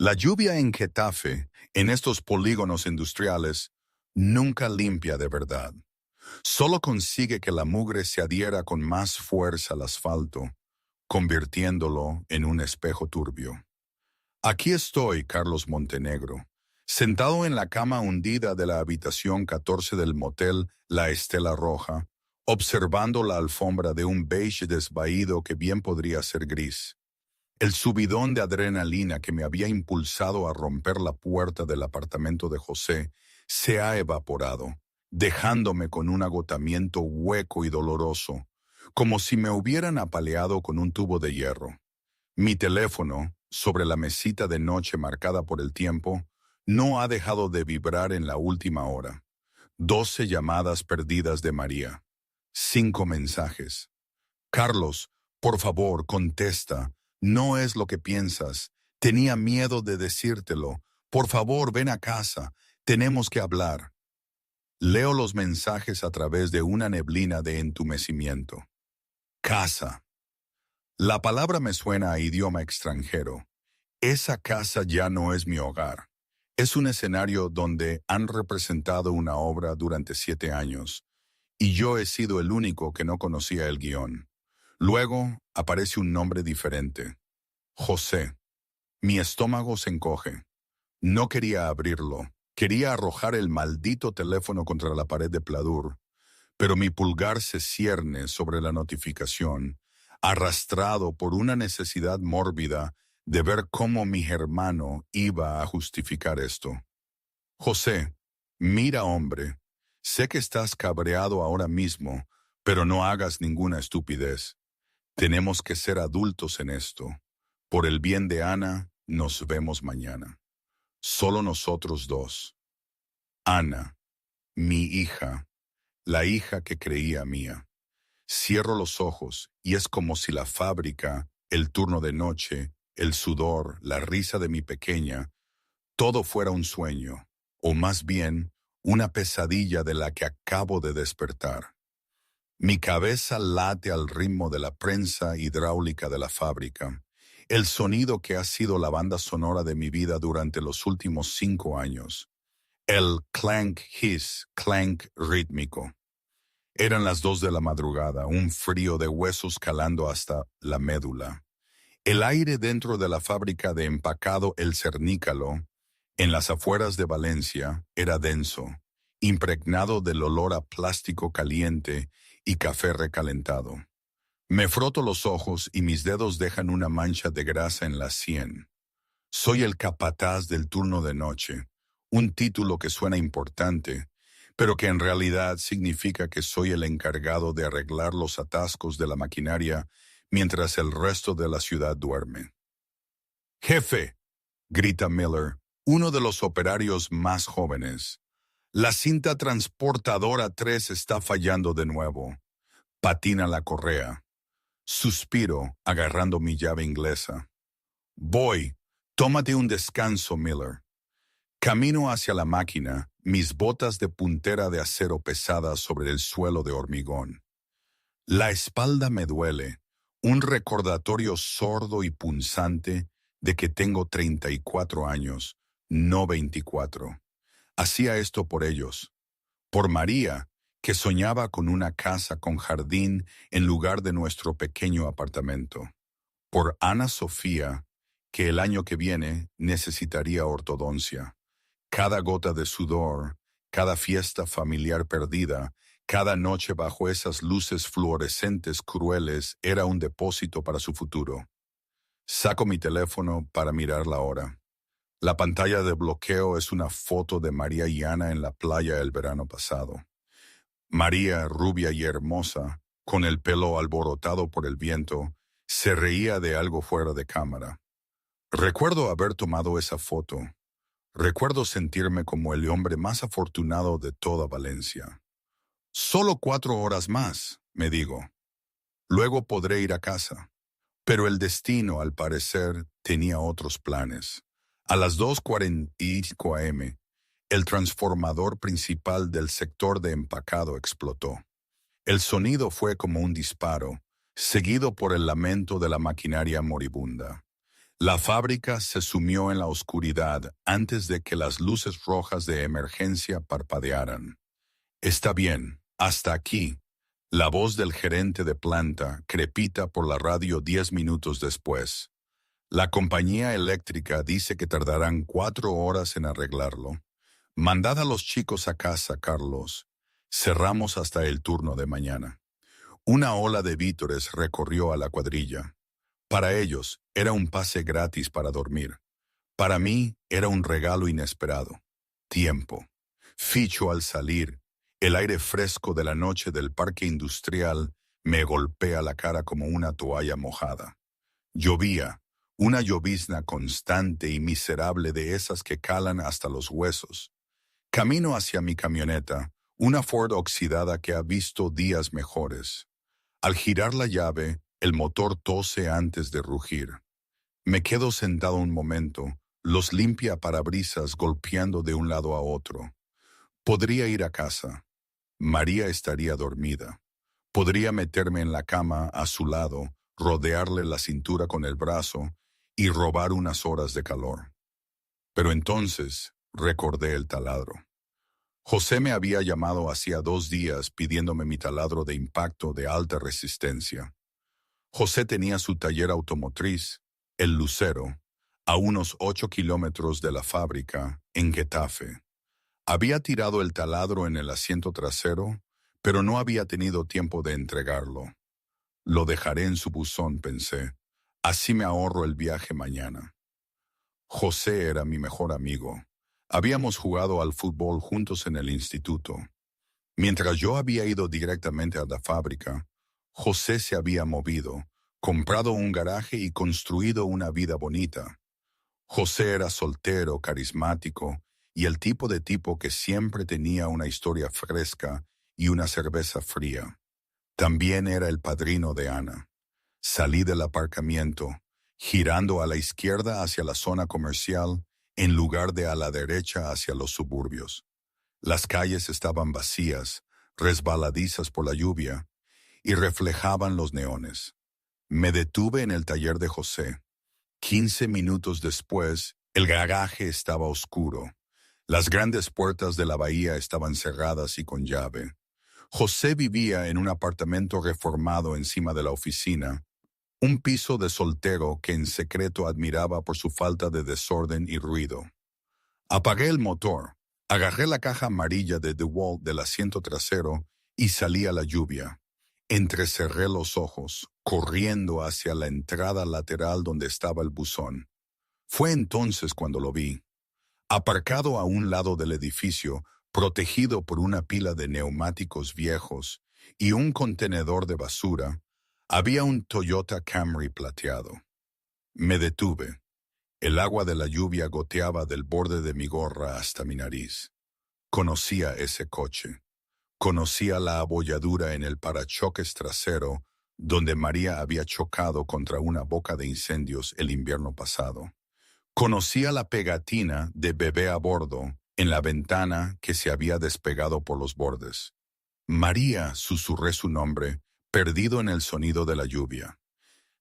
La lluvia en Getafe, en estos polígonos industriales, nunca limpia de verdad. Solo consigue que la mugre se adhiera con más fuerza al asfalto, convirtiéndolo en un espejo turbio. Aquí estoy, Carlos Montenegro, sentado en la cama hundida de la habitación 14 del motel La Estela Roja, observando la alfombra de un beige desvaído que bien podría ser gris. El subidón de adrenalina que me había impulsado a romper la puerta del apartamento de José se ha evaporado, dejándome con un agotamiento hueco y doloroso, como si me hubieran apaleado con un tubo de hierro. Mi teléfono, sobre la mesita de noche marcada por el tiempo, no ha dejado de vibrar en la última hora. 12 llamadas perdidas de María. 5 mensajes. Carlos, por favor, contesta. No es lo que piensas. Tenía miedo de decírtelo. Por favor, ven a casa. Tenemos que hablar. Leo los mensajes a través de una neblina de entumecimiento. Casa. La palabra me suena a idioma extranjero. Esa casa ya no es mi hogar. Es un escenario donde han representado una obra durante 7 años, y yo he sido el único que no conocía el guión. Luego aparece un nombre diferente. José. Mi estómago se encoge. No quería abrirlo. Quería arrojar el maldito teléfono contra la pared de pladur, pero mi pulgar se cierne sobre la notificación, arrastrado por una necesidad mórbida de ver cómo mi hermano iba a justificar esto. José, mira, hombre, sé que estás cabreado ahora mismo, pero no hagas ninguna estupidez. Tenemos que ser adultos en esto. Por el bien de Ana, nos vemos mañana. Solo nosotros dos. Ana, mi hija, la hija que creía mía. Cierro los ojos y es como si la fábrica, el turno de noche, el sudor, la risa de mi pequeña, todo fuera un sueño, o más bien, una pesadilla de la que acabo de despertar. Mi cabeza late al ritmo de la prensa hidráulica de la fábrica, el sonido que ha sido la banda sonora de mi vida durante los últimos 5 años. El clank hiss, clank rítmico. Eran las 2 de la madrugada, un frío de huesos calando hasta la médula. El aire dentro de la fábrica de empacado El Cernícalo, en las afueras de Valencia, era denso, impregnado del olor a plástico caliente y café recalentado. Me froto los ojos y mis dedos dejan una mancha de grasa en la sien. Soy el capataz del turno de noche, un título que suena importante, pero que en realidad significa que soy el encargado de arreglar los atascos de la maquinaria mientras el resto de la ciudad duerme. «Jefe», grita Miller, uno de los operarios más jóvenes. «La cinta transportadora 3 está fallando de nuevo». Patina la correa. Suspiro, agarrando mi llave inglesa. «Voy. Tómate un descanso, Miller». Camino hacia la máquina, mis botas de puntera de acero pesadas sobre el suelo de hormigón. La espalda me duele, un recordatorio sordo y punzante de que tengo 34 años, no 24. Hacía esto por ellos. Por María, que soñaba con una casa con jardín en lugar de nuestro pequeño apartamento. Por Ana Sofía, que el año que viene necesitaría ortodoncia. Cada gota de sudor, cada fiesta familiar perdida, cada noche bajo esas luces fluorescentes crueles era un depósito para su futuro. Saco mi teléfono para mirar la hora. La pantalla de bloqueo es una foto de María y Ana en la playa el verano pasado. María, rubia y hermosa, con el pelo alborotado por el viento, se reía de algo fuera de cámara. Recuerdo haber tomado esa foto. Recuerdo sentirme como el hombre más afortunado de toda Valencia. Solo 4 horas más, me digo. Luego podré ir a casa. Pero el destino, al parecer, tenía otros planes. A las 2:45 am, el transformador principal del sector de empacado explotó. El sonido fue como un disparo, seguido por el lamento de la maquinaria moribunda. La fábrica se sumió en la oscuridad antes de que las luces rojas de emergencia parpadearan. Está bien, hasta aquí. La voz del gerente de planta crepita por la radio 10 minutos después. La compañía eléctrica dice que tardarán 4 horas en arreglarlo. Mandad a los chicos a casa, Carlos. Cerramos hasta el turno de mañana. Una ola de vítores recorrió a la cuadrilla. Para ellos era un pase gratis para dormir. Para mí era un regalo inesperado. Tiempo. Ficho al salir. El aire fresco de la noche del parque industrial me golpea la cara como una toalla mojada. Llovía, una llovizna constante y miserable de esas que calan hasta los huesos. Camino hacia mi camioneta, una Ford oxidada que ha visto días mejores. Al girar la llave, el motor tose antes de rugir. Me quedo sentado un momento, los limpiaparabrisas golpeando de un lado a otro. Podría ir a casa. María estaría dormida. Podría meterme en la cama a su lado, rodearle la cintura con el brazo y robar unas horas de calor. Pero entonces recordé el taladro. José me había llamado hacía 2 días pidiéndome mi taladro de impacto de alta resistencia. José tenía su taller automotriz, El Lucero, a unos 8 kilómetros de la fábrica, en Getafe. Había tirado el taladro en el asiento trasero, pero no había tenido tiempo de entregarlo. Lo dejaré en su buzón, pensé. Así me ahorro el viaje mañana. José era mi mejor amigo. Habíamos jugado al fútbol juntos en el instituto. Mientras yo había ido directamente a la fábrica, José se había movido, comprado un garaje y construido una vida bonita. José era soltero, carismático y el tipo que siempre tenía una historia fresca y una cerveza fría. También era el padrino de Ana. Salí del aparcamiento, girando a la izquierda hacia la zona comercial, en lugar de a la derecha hacia los suburbios. Las calles estaban vacías, resbaladizas por la lluvia, y reflejaban los neones. Me detuve en el taller de José. 15 minutos después, el garaje estaba oscuro. Las grandes puertas de la bahía estaban cerradas y con llave. José vivía en un apartamento reformado encima de la oficina, un piso de soltero que en secreto admiraba por su falta de desorden y ruido. Apagué el motor, agarré la caja amarilla de DeWalt del asiento trasero y salí a la lluvia. Entrecerré los ojos, corriendo hacia la entrada lateral donde estaba el buzón. Fue entonces cuando lo vi. Aparcado a un lado del edificio, protegido por una pila de neumáticos viejos y un contenedor de basura, había un Toyota Camry plateado. Me detuve. El agua de la lluvia goteaba del borde de mi gorra hasta mi nariz. Conocía ese coche. Conocía la abolladura en el parachoques trasero donde María había chocado contra una boca de incendios el invierno pasado. Conocía la pegatina de bebé a bordo en la ventana que se había despegado por los bordes. María, susurré su nombre, perdido en el sonido de la lluvia.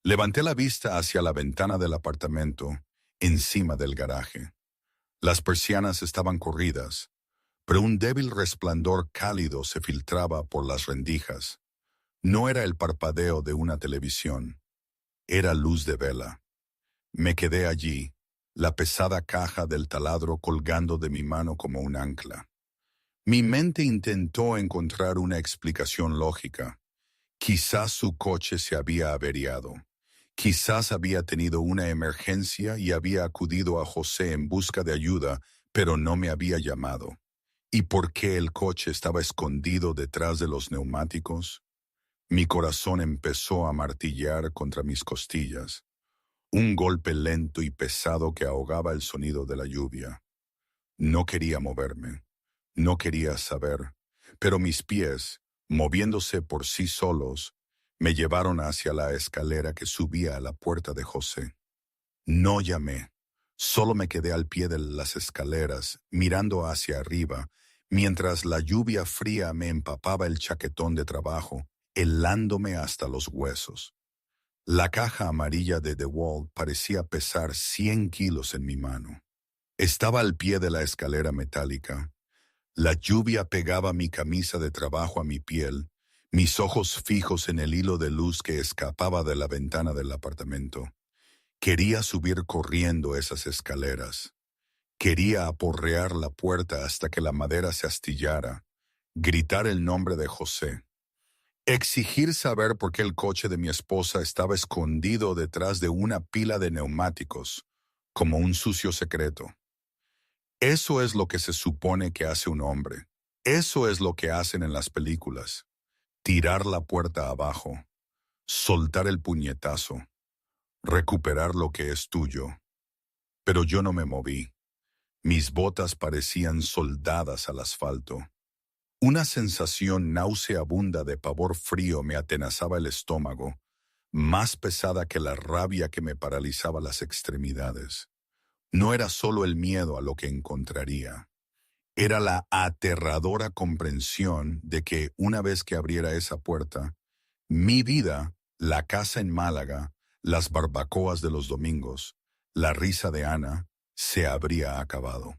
Levanté la vista hacia la ventana del apartamento, encima del garaje. Las persianas estaban corridas, pero un débil resplandor cálido se filtraba por las rendijas. No era el parpadeo de una televisión, era luz de vela. Me quedé allí, la pesada caja del taladro colgando de mi mano como un ancla. Mi mente intentó encontrar una explicación lógica. Quizás su coche se había averiado. Quizás había tenido una emergencia y había acudido a José en busca de ayuda, pero no me había llamado. ¿Y por qué el coche estaba escondido detrás de los neumáticos? Mi corazón empezó a martillar contra mis costillas. Un golpe lento y pesado que ahogaba el sonido de la lluvia. No quería moverme. No quería saber. Pero mis pies, moviéndose por sí solos, me llevaron hacia la escalera que subía a la puerta de José. No llamé. Solo me quedé al pie de las escaleras, mirando hacia arriba, mientras la lluvia fría me empapaba el chaquetón de trabajo, helándome hasta los huesos. La caja amarilla de DeWalt parecía pesar 100 kilos en mi mano. Estaba al pie de la escalera metálica. La lluvia pegaba mi camisa de trabajo a mi piel, mis ojos fijos en el hilo de luz que escapaba de la ventana del apartamento. Quería subir corriendo esas escaleras. Quería aporrear la puerta hasta que la madera se astillara, gritar el nombre de José. Exigir saber por qué el coche de mi esposa estaba escondido detrás de una pila de neumáticos, como un sucio secreto. Eso es lo que se supone que hace un hombre. Eso es lo que hacen en las películas. Tirar la puerta abajo, soltar el puñetazo, recuperar lo que es tuyo. Pero yo no me moví. Mis botas parecían soldadas al asfalto. Una sensación nauseabunda de pavor frío me atenazaba el estómago, más pesada que la rabia que me paralizaba las extremidades. No era solo el miedo a lo que encontraría. Era la aterradora comprensión de que una vez que abriera esa puerta, mi vida, la casa en Málaga, las barbacoas de los domingos, la risa de Ana, se habría acabado.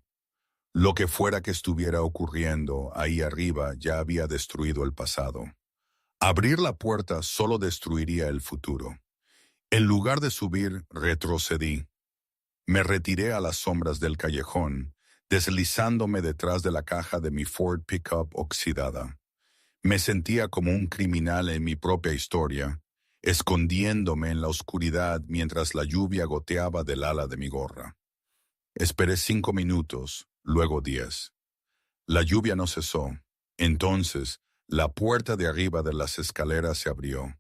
Lo que fuera que estuviera ocurriendo ahí arriba ya había destruido el pasado. Abrir la puerta solo destruiría el futuro. En lugar de subir, retrocedí. Me retiré a las sombras del callejón, deslizándome detrás de la caja de mi Ford Pickup oxidada. Me sentía como un criminal en mi propia historia, escondiéndome en la oscuridad mientras la lluvia goteaba del ala de mi gorra. Esperé 5 minutos, luego 10. La lluvia no cesó. Entonces, la puerta de arriba de las escaleras se abrió.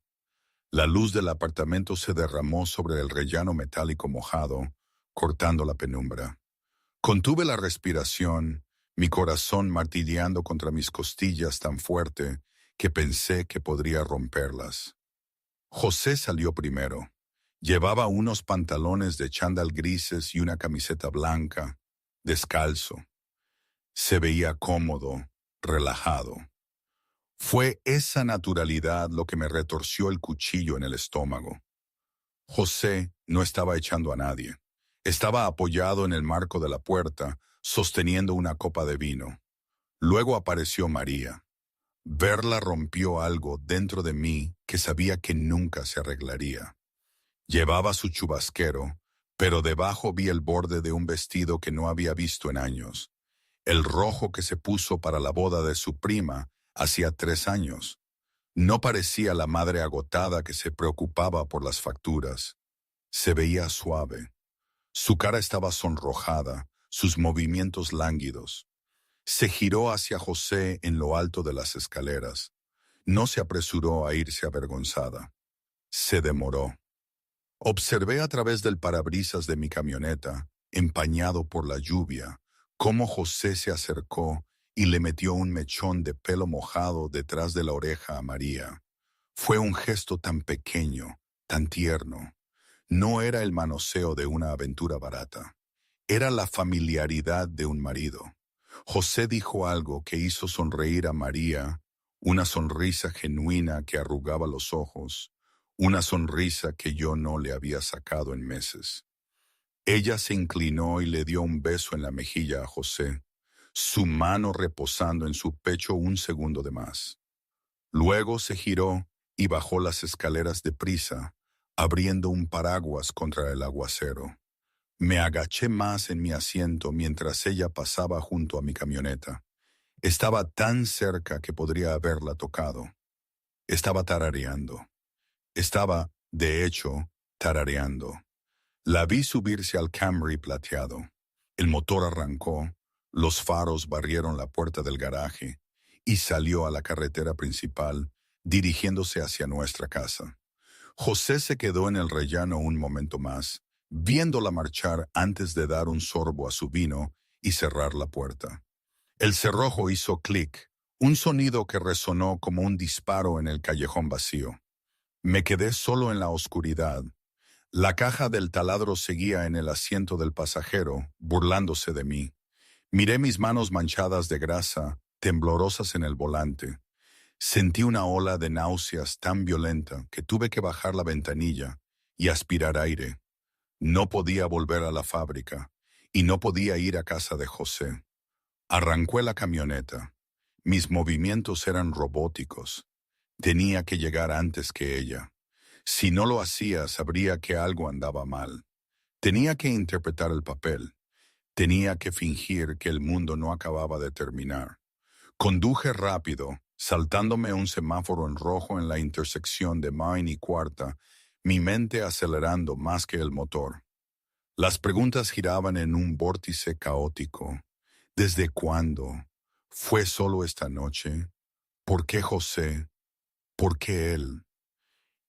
La luz del apartamento se derramó sobre el rellano metálico mojado, cortando la penumbra. Contuve la respiración, mi corazón martilleando contra mis costillas tan fuerte que pensé que podría romperlas. José salió primero. Llevaba unos pantalones de chándal grises y una camiseta blanca, descalzo. Se veía cómodo, relajado. Fue esa naturalidad lo que me retorció el cuchillo en el estómago. José no estaba echando a nadie. Estaba apoyado en el marco de la puerta, sosteniendo una copa de vino. Luego apareció María. Verla rompió algo dentro de mí que sabía que nunca se arreglaría. Llevaba su chubasquero, pero debajo vi el borde de un vestido que no había visto en años. El rojo que se puso para la boda de su prima hacía 3 años. No parecía la madre agotada que se preocupaba por las facturas. Se veía suave. Su cara estaba sonrojada, sus movimientos lánguidos. Se giró hacia José en lo alto de las escaleras. No se apresuró a irse avergonzada. Se demoró. Observé a través del parabrisas de mi camioneta, empañado por la lluvia, cómo José se acercó y le metió un mechón de pelo mojado detrás de la oreja a María. Fue un gesto tan pequeño, tan tierno. No era el manoseo de una aventura barata. Era la familiaridad de un marido. José dijo algo que hizo sonreír a María, una sonrisa genuina que arrugaba los ojos, una sonrisa que yo no le había sacado en meses. Ella se inclinó y le dio un beso en la mejilla a José, su mano reposando en su pecho un segundo de más. Luego se giró y bajó las escaleras deprisa, abriendo un paraguas contra el aguacero. Me agaché más en mi asiento mientras ella pasaba junto a mi camioneta. Estaba tan cerca que podría haberla tocado. Estaba tarareando. Estaba, de hecho, tarareando. La vi subirse al Camry plateado. El motor arrancó, los faros barrieron la puerta del garaje y salió a la carretera principal, dirigiéndose hacia nuestra casa. José se quedó en el rellano un momento más, viéndola marchar antes de dar un sorbo a su vino y cerrar la puerta. El cerrojo hizo clic, un sonido que resonó como un disparo en el callejón vacío. Me quedé solo en la oscuridad. La caja del taladro seguía en el asiento del pasajero, burlándose de mí. Miré mis manos manchadas de grasa, temblorosas en el volante. Sentí una ola de náuseas tan violenta que tuve que bajar la ventanilla y aspirar aire. No podía volver a la fábrica y no podía ir a casa de José. Arrancó la camioneta. Mis movimientos eran robóticos. Tenía que llegar antes que ella. Si no lo hacía, sabría que algo andaba mal. Tenía que interpretar el papel. Tenía que fingir que el mundo no acababa de terminar. Conduje rápido, saltándome un semáforo en rojo en la intersección de Main y Cuarta, mi mente acelerando más que el motor. Las preguntas giraban en un vórtice caótico. ¿Desde cuándo? ¿Fue solo esta noche? ¿Por qué José? ¿Por qué él?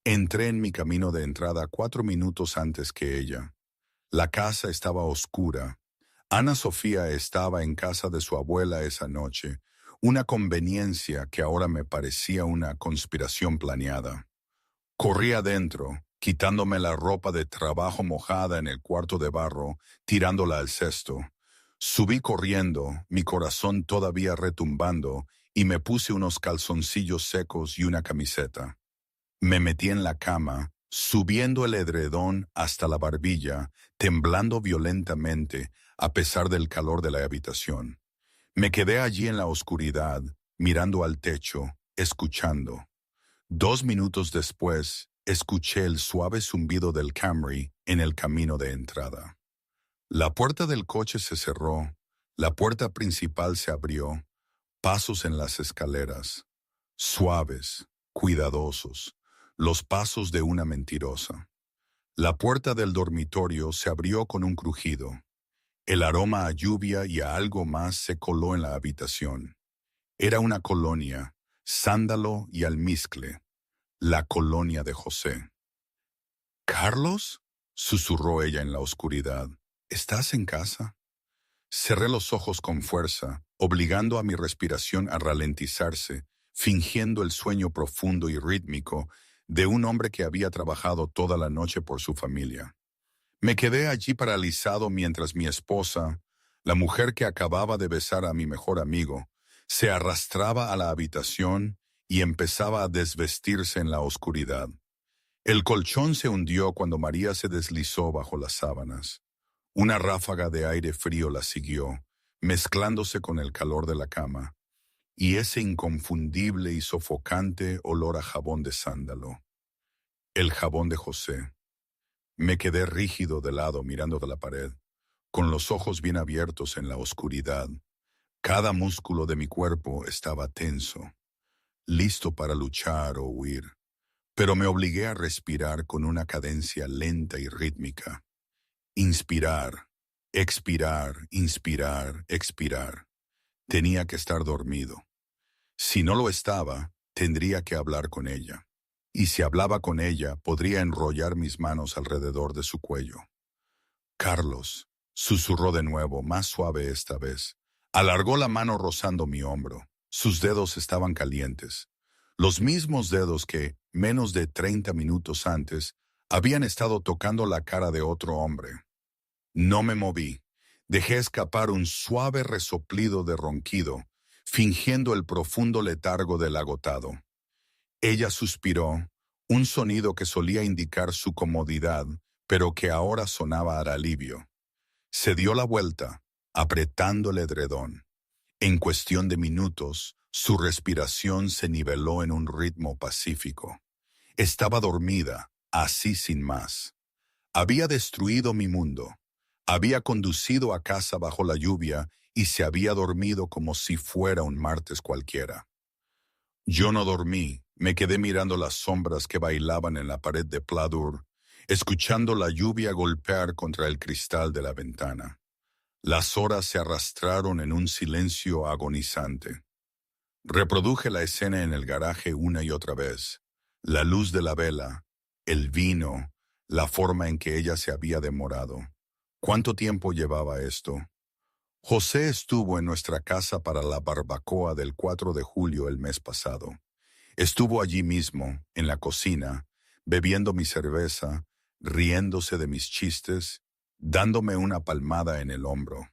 Entré en mi camino de entrada 4 minutos antes que ella. La casa estaba oscura. Ana Sofía estaba en casa de su abuela esa noche, una conveniencia que ahora me parecía una conspiración planeada. Corrí adentro, quitándome la ropa de trabajo mojada en el cuarto de barro, tirándola al cesto. Subí corriendo, mi corazón todavía retumbando, y me puse unos calzoncillos secos y una camiseta. Me metí en la cama, subiendo el edredón hasta la barbilla, temblando violentamente, a pesar del calor de la habitación. Me quedé allí en la oscuridad, mirando al techo, escuchando. 2 minutos después, escuché el suave zumbido del Camry en el camino de entrada. La puerta del coche se cerró, la puerta principal se abrió, pasos en las escaleras, suaves, cuidadosos, los pasos de una mentirosa. La puerta del dormitorio se abrió con un crujido. El aroma a lluvia y a algo más se coló en la habitación. Era una colonia, sándalo y almizcle, la colonia de José. ¿Carlos?, susurró ella en la oscuridad. ¿Estás en casa? Cerré los ojos con fuerza, obligando a mi respiración a ralentizarse, fingiendo el sueño profundo y rítmico de un hombre que había trabajado toda la noche por su familia. Me quedé allí paralizado mientras mi esposa, la mujer que acababa de besar a mi mejor amigo, se arrastraba a la habitación y empezaba a desvestirse en la oscuridad. El colchón se hundió cuando María se deslizó bajo las sábanas. Una ráfaga de aire frío la siguió, mezclándose con el calor de la cama, y ese inconfundible y sofocante olor a jabón de sándalo. El jabón de José. Me quedé rígido de lado mirando a la pared, con los ojos bien abiertos en la oscuridad. Cada músculo de mi cuerpo estaba tenso, listo para luchar o huir, pero me obligué a respirar con una cadencia lenta y rítmica. Inspirar, expirar, inspirar, expirar. Tenía que estar dormido. Si no lo estaba, tendría que hablar con ella. Y si hablaba con ella, podría enrollar mis manos alrededor de su cuello. Carlos, susurró de nuevo, más suave esta vez. Alargó la mano rozando mi hombro. Sus dedos estaban calientes. Los mismos dedos que, menos de 30 minutos antes, habían estado tocando la cara de otro hombre. No me moví. Dejé escapar un suave resoplido de ronquido, fingiendo el profundo letargo del agotado. Ella suspiró, un sonido que solía indicar su comodidad, pero que ahora sonaba al alivio. Se dio la vuelta, apretando el edredón. En cuestión de minutos, su respiración se niveló en un ritmo pacífico. Estaba dormida, así sin más. Había destruido mi mundo. Había conducido a casa bajo la lluvia y se había dormido como si fuera un martes cualquiera. Yo no dormí, me quedé mirando las sombras que bailaban en la pared de pladur, escuchando la lluvia golpear contra el cristal de la ventana. Las horas se arrastraron en un silencio agonizante. Reproduje la escena en el garaje una y otra vez. La luz de la vela, el vino, la forma en que ella se había demorado. ¿Cuánto tiempo llevaba esto? José estuvo en nuestra casa para la barbacoa del 4 de julio el mes pasado. Estuvo allí mismo, en la cocina, bebiendo mi cerveza, riéndose de mis chistes, dándome una palmada en el hombro.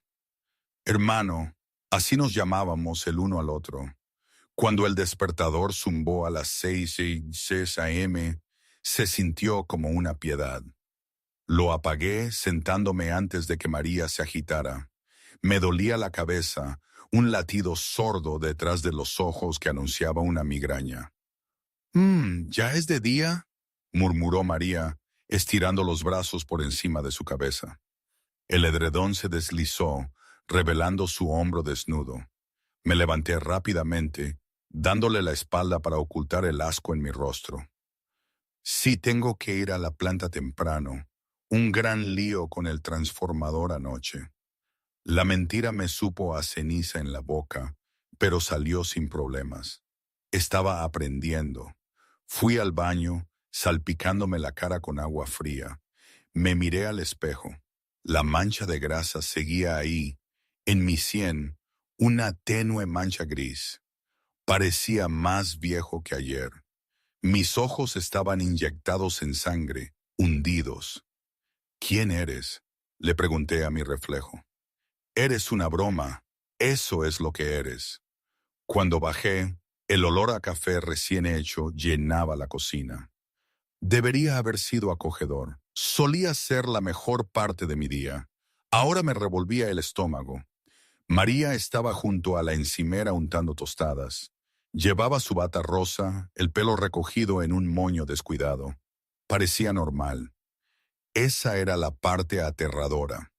Hermano, así nos llamábamos el uno al otro. Cuando el despertador zumbó a las 6:06 a.m., se sintió como una piedad. Lo apagué sentándome antes de que María se agitara. Me dolía la cabeza, un latido sordo detrás de los ojos que anunciaba una migraña. ¿Ya es de día?, murmuró María, estirando los brazos por encima de su cabeza. El edredón se deslizó, revelando su hombro desnudo. Me levanté rápidamente, dándole la espalda para ocultar el asco en mi rostro. Sí, tengo que ir a la planta temprano. Un gran lío con el transformador anoche. La mentira me supo a ceniza en la boca, pero salió sin problemas. Estaba aprendiendo. Fui al baño, salpicándome la cara con agua fría. Me miré al espejo. La mancha de grasa seguía ahí, en mi sien, una tenue mancha gris. Parecía más viejo que ayer. Mis ojos estaban inyectados en sangre, hundidos. ¿Quién eres?, le pregunté a mi reflejo. Eres una broma, eso es lo que eres. Cuando bajé, el olor a café recién hecho llenaba la cocina. Debería haber sido acogedor. Solía ser la mejor parte de mi día. Ahora me revolvía el estómago. María estaba junto a la encimera untando tostadas. Llevaba su bata rosa, el pelo recogido en un moño descuidado. Parecía normal. Esa era la parte aterradora.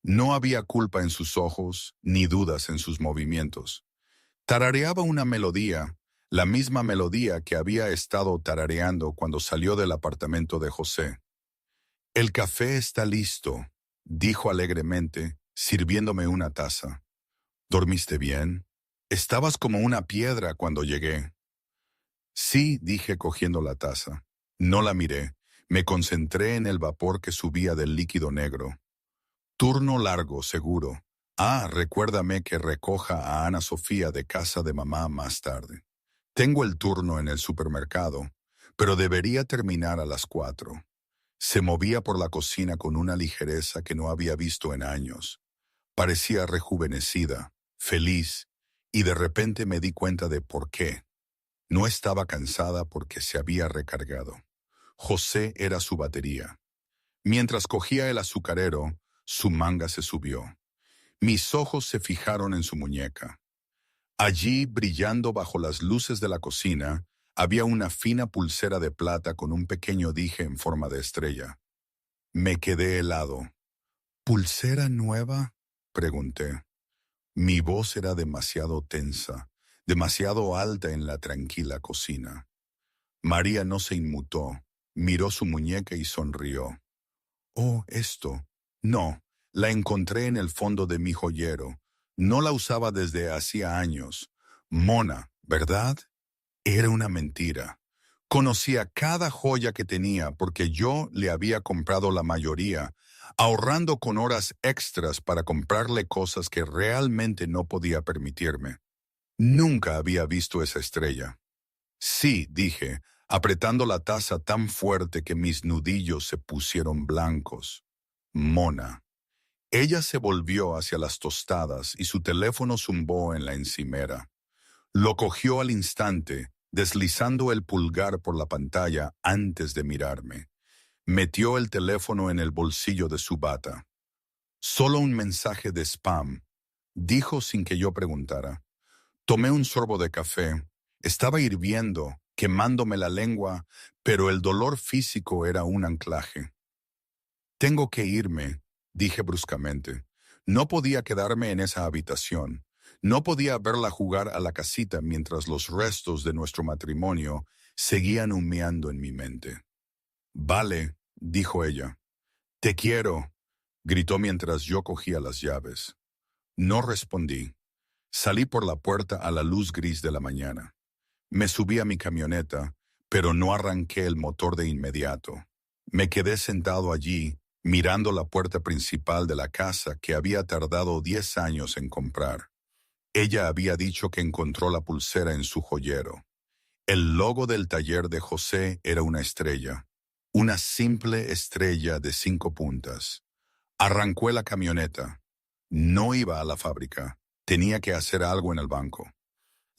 No había culpa en sus ojos, ni dudas en sus movimientos. Tarareaba una melodía, la misma melodía que había estado tarareando cuando salió del apartamento de José. «El café está listo», dijo alegremente, sirviéndome una taza. «¿Dormiste bien? Estabas como una piedra cuando llegué». «Sí», dije cogiendo la taza. No la miré. Me concentré en el vapor que subía del líquido negro. Turno largo, seguro. Recuérdame que recoja a Ana Sofía de casa de mamá más tarde. Tengo el turno en el supermercado, pero debería terminar a las 4. Se movía por la cocina con una ligereza que no había visto en años. Parecía rejuvenecida, feliz, y de repente me di cuenta de por qué. No estaba cansada porque se había recargado. José era su batería. Mientras cogía el azucarero, su manga se subió. Mis ojos se fijaron en su muñeca. Allí, brillando bajo las luces de la cocina, había una fina pulsera de plata con un pequeño dije en forma de estrella. Me quedé helado. ¿Pulsera nueva?, pregunté. Mi voz era demasiado tensa, demasiado alta en la tranquila cocina. María no se inmutó, miró su muñeca y sonrió. «Oh, esto. No, la encontré en el fondo de mi joyero. No la usaba desde hacía años. Mona, ¿verdad?» Era una mentira. Conocía cada joya que tenía porque yo le había comprado la mayoría, ahorrando con horas extras para comprarle cosas que realmente no podía permitirme. Nunca había visto esa estrella. «Sí», dije, apretando la taza tan fuerte que mis nudillos se pusieron blancos. Mona. Ella se volvió hacia las tostadas y su teléfono zumbó en la encimera. Lo cogió al instante, deslizando el pulgar por la pantalla antes de mirarme. Metió el teléfono en el bolsillo de su bata. «Solo un mensaje de spam», dijo sin que yo preguntara. Tomé un sorbo de café. Estaba hirviendo, quemándome la lengua, pero el dolor físico era un anclaje. «Tengo que irme», dije bruscamente. No podía quedarme en esa habitación. No podía verla jugar a la casita mientras los restos de nuestro matrimonio seguían humeando en mi mente. «Vale», dijo ella. «Te quiero», gritó mientras yo cogía las llaves. No respondí. Salí por la puerta a la luz gris de la mañana. Me subí a mi camioneta, pero no arranqué el motor de inmediato. Me quedé sentado allí, mirando la puerta principal de la casa que había tardado 10 años en comprar. Ella había dicho que encontró la pulsera en su joyero. El logo del taller de José era una estrella, una simple estrella de 5 puntas. Arrancó la camioneta. No iba a la fábrica. Tenía que hacer algo en el banco.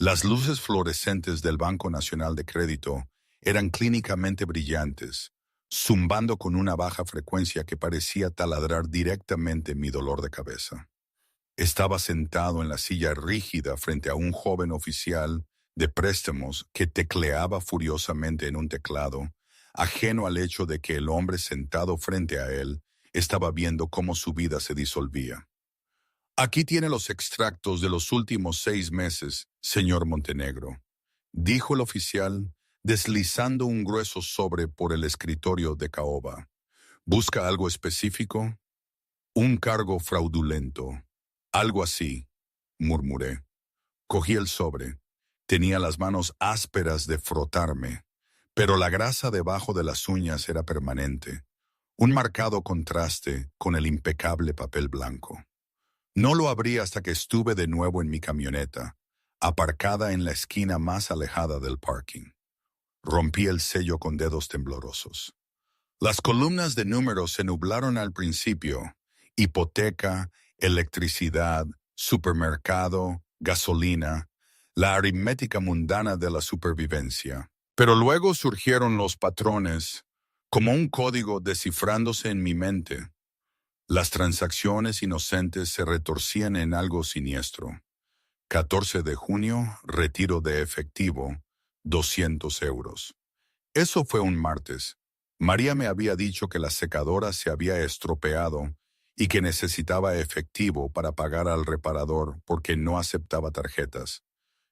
Las luces fluorescentes del Banco Nacional de Crédito eran clínicamente brillantes, zumbando con una baja frecuencia que parecía taladrar directamente mi dolor de cabeza. Estaba sentado en la silla rígida frente a un joven oficial de préstamos que tecleaba furiosamente en un teclado, ajeno al hecho de que el hombre sentado frente a él estaba viendo cómo su vida se disolvía. Aquí tiene los extractos de los últimos 6 meses, señor Montenegro, dijo el oficial, deslizando un grueso sobre por el escritorio de caoba. ¿Busca algo específico? Un cargo fraudulento. Algo así, murmuré. Cogí el sobre. Tenía las manos ásperas de frotarme, pero la grasa debajo de las uñas era permanente, un marcado contraste con el impecable papel blanco. No lo abrí hasta que estuve de nuevo en mi camioneta, aparcada en la esquina más alejada del parking. Rompí el sello con dedos temblorosos. Las columnas de números se nublaron al principio. Hipoteca, electricidad, supermercado, gasolina, la aritmética mundana de la supervivencia. Pero luego surgieron los patrones, como un código descifrándose en mi mente. Las transacciones inocentes se retorcían en algo siniestro. 14 de junio, retiro de efectivo, 200 euros. Eso fue un martes. María me había dicho que la secadora se había estropeado y que necesitaba efectivo para pagar al reparador porque no aceptaba tarjetas.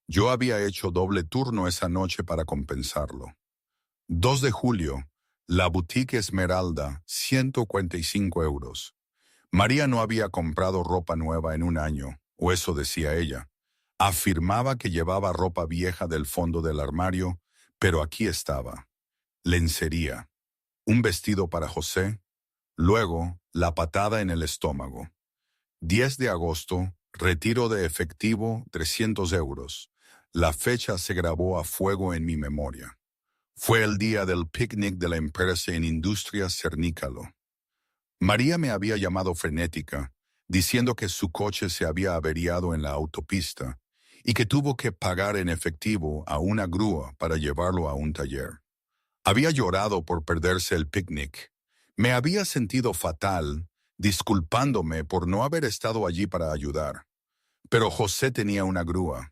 Yo había hecho doble turno esa noche para compensarlo. 2 de julio, la boutique Esmeralda, 145 euros. María no había comprado ropa nueva en un año, o eso decía ella. Afirmaba que llevaba ropa vieja del fondo del armario, pero aquí estaba. Lencería. Un vestido para José. Luego, la patada en el estómago. 10 de agosto, retiro de efectivo, 300 euros. La fecha se grabó a fuego en mi memoria. Fue el día del picnic de la empresa en Industrias Cernícalo. María me había llamado frenética, diciendo que su coche se había averiado en la autopista y que tuvo que pagar en efectivo a una grúa para llevarlo a un taller. Había llorado por perderse el picnic. Me había sentido fatal, disculpándome por no haber estado allí para ayudar. Pero José tenía una grúa.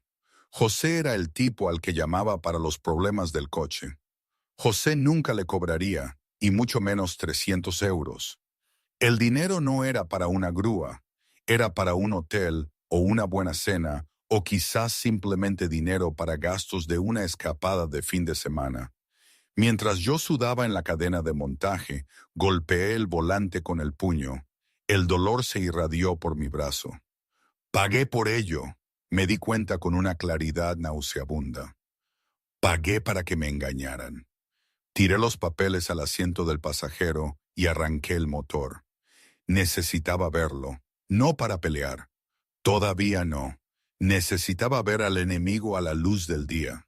José era el tipo al que llamaba para los problemas del coche. José nunca le cobraría, y mucho menos 300 euros. El dinero no era para una grúa, era para un hotel o una buena cena, o quizás simplemente dinero para gastos de una escapada de fin de semana. Mientras yo sudaba en la cadena de montaje, golpeé el volante con el puño. El dolor se irradió por mi brazo. Pagué por ello, me di cuenta con una claridad nauseabunda. Pagué para que me engañaran. Tiré los papeles al asiento del pasajero y arranqué el motor. Necesitaba verlo, no para pelear. Todavía no. Necesitaba ver al enemigo a la luz del día.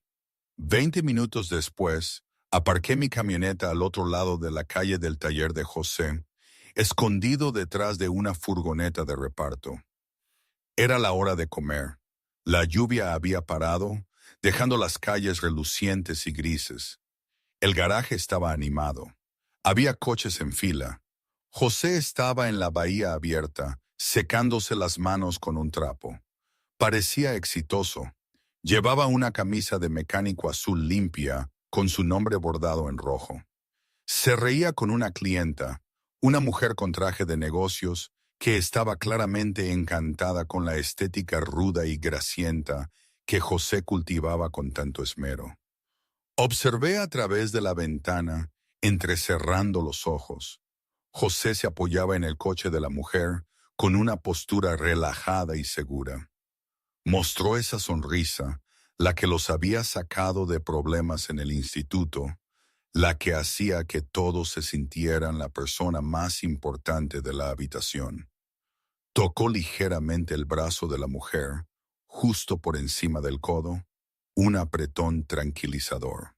20 minutos después, aparqué mi camioneta al otro lado de la calle del taller de José, escondido detrás de una furgoneta de reparto. Era la hora de comer. La lluvia había parado, dejando las calles relucientes y grises. El garaje estaba animado. Había coches en fila. José estaba en la bahía abierta, secándose las manos con un trapo. Parecía exitoso. Llevaba una camisa de mecánico azul limpia, con su nombre bordado en rojo. Se reía con una clienta, una mujer con traje de negocios, que estaba claramente encantada con la estética ruda y grasienta que José cultivaba con tanto esmero. Observé a través de la ventana, entrecerrando los ojos. José se apoyaba en el coche de la mujer, con una postura relajada y segura. Mostró esa sonrisa, la que los había sacado de problemas en el instituto, la que hacía que todos se sintieran la persona más importante de la habitación. Tocó ligeramente el brazo de la mujer, justo por encima del codo, un apretón tranquilizador.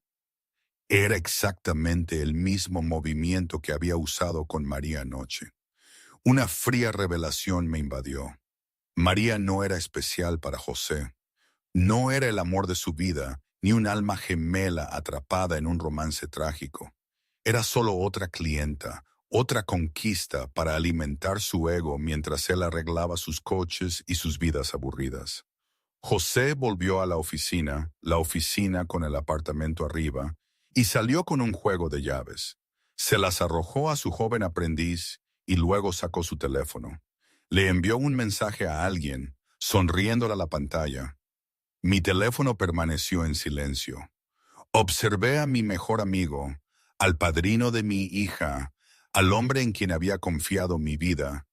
Era exactamente el mismo movimiento que había usado con María anoche. Una fría revelación me invadió. María no era especial para José. No era el amor de su vida, ni un alma gemela atrapada en un romance trágico. Era solo otra clienta, otra conquista para alimentar su ego mientras él arreglaba sus coches y sus vidas aburridas. José volvió a la oficina con el apartamento arriba, y salió con un juego de llaves. Se las arrojó a su joven aprendiz y luego sacó su teléfono. Le envió un mensaje a alguien, sonriéndole a la pantalla. Mi teléfono permaneció en silencio. Observé a mi mejor amigo, al padrino de mi hija, al hombre en quien había confiado mi vida,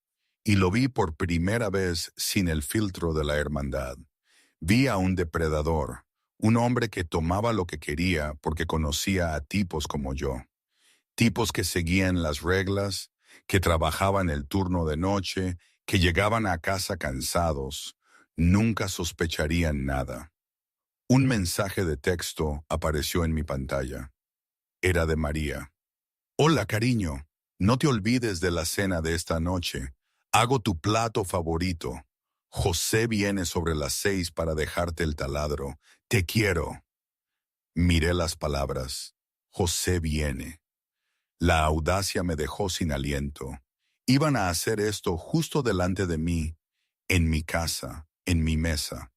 y lo vi por primera vez sin el filtro de la hermandad. Vi a un depredador, un hombre que tomaba lo que quería porque conocía a tipos como yo, tipos que seguían las reglas, que trabajaban el turno de noche, que llegaban a casa cansados, nunca sospecharían nada. Un mensaje de texto apareció en mi pantalla. Era de María. Hola, cariño. No te olvides de la cena de esta noche. Hago tu plato favorito. José viene sobre las 6 para dejarte el taladro. Te quiero. Miré las palabras. José viene. La audacia me dejó sin aliento. Iban a hacer esto justo delante de mí, en mi casa, en mi mesa.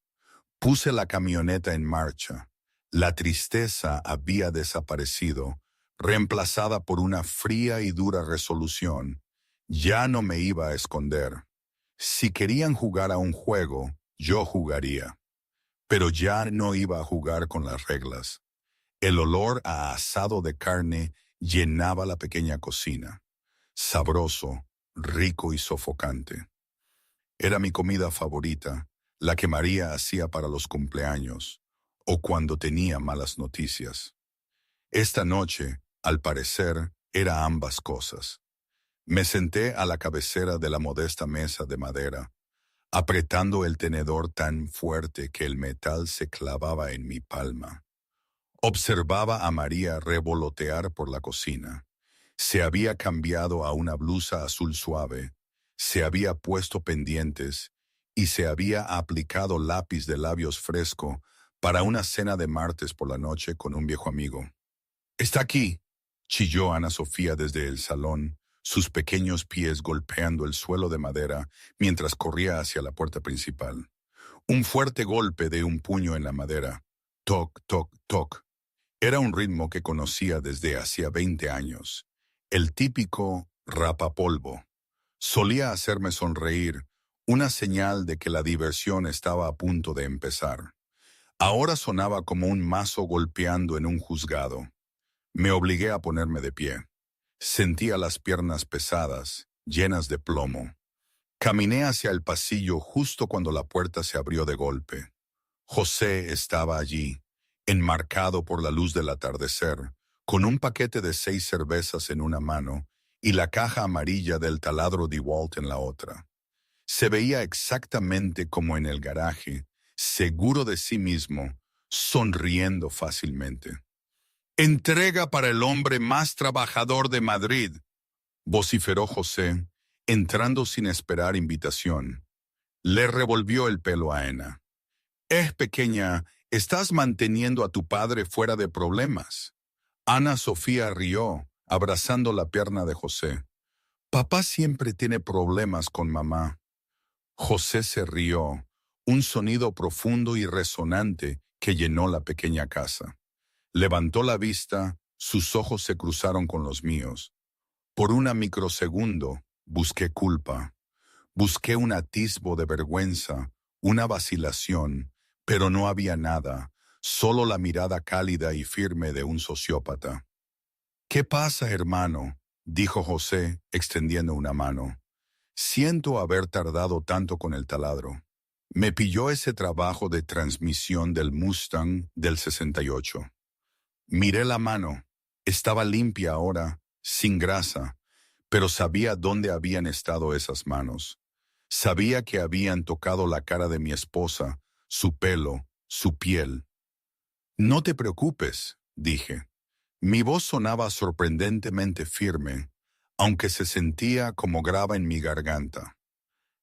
Puse la camioneta en marcha. La tristeza había desaparecido, reemplazada por una fría y dura resolución. Ya no me iba a esconder. Si querían jugar a un juego, yo jugaría. Pero ya no iba a jugar con las reglas. El olor a asado de carne llenaba la pequeña cocina. Sabroso, rico y sofocante. Era mi comida favorita, la que María hacía para los cumpleaños, o cuando tenía malas noticias. Esta noche, al parecer, era ambas cosas. Me senté a la cabecera de la modesta mesa de madera, apretando el tenedor tan fuerte que el metal se clavaba en mi palma. Observaba a María revolotear por la cocina. Se había cambiado a una blusa azul suave, se había puesto pendientes y se había aplicado lápiz de labios fresco para una cena de martes por la noche con un viejo amigo. «Está aquí», chilló Ana Sofía desde el salón, sus pequeños pies golpeando el suelo de madera mientras corría hacia la puerta principal. Un fuerte golpe de un puño en la madera. Toc, toc, toc. Era un ritmo que conocía desde hacía 20 años. El típico rapapolvo. Solía hacerme sonreír, una señal de que la diversión estaba a punto de empezar. Ahora sonaba como un mazo golpeando en un juzgado. Me obligué a ponerme de pie. Sentía las piernas pesadas, llenas de plomo. Caminé hacia el pasillo justo cuando la puerta se abrió de golpe. José estaba allí, enmarcado por la luz del atardecer, con un paquete de 6 cervezas en una mano y la caja amarilla del taladro DeWalt en la otra. Se veía exactamente como en el garaje, seguro de sí mismo, sonriendo fácilmente. «Entrega para el hombre más trabajador de Madrid», vociferó José, entrando sin esperar invitación. Le revolvió el pelo a Ana. Pequeña, estás manteniendo a tu padre fuera de problemas». Ana Sofía rió, abrazando la pierna de José. «Papá siempre tiene problemas con mamá». José se rió, un sonido profundo y resonante que llenó la pequeña casa. Levantó la vista, sus ojos se cruzaron con los míos. Por un microsegundo busqué culpa. Busqué un atisbo de vergüenza, una vacilación, pero no había nada, solo la mirada cálida y firme de un sociópata. «¿Qué pasa, hermano?», dijo José, extendiendo una mano. «Siento haber tardado tanto con el taladro. Me pilló ese trabajo de transmisión del Mustang del 68. Miré la mano. Estaba limpia ahora, sin grasa, pero sabía dónde habían estado esas manos. Sabía que habían tocado la cara de mi esposa, su pelo, su piel. «No te preocupes», dije. Mi voz sonaba sorprendentemente firme, aunque se sentía como grava en mi garganta.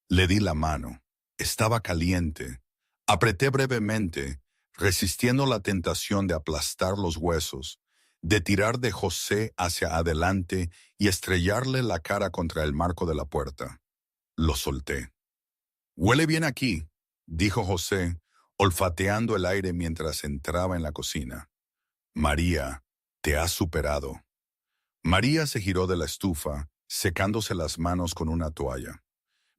Le di la mano. Estaba caliente. Apreté brevemente, resistiendo la tentación de aplastar los huesos, de tirar de José hacia adelante y estrellarle la cara contra el marco de la puerta. Lo solté. «Huele bien aquí», dijo José, olfateando el aire mientras entraba en la cocina. «María, te has superado». María se giró de la estufa, secándose las manos con una toalla.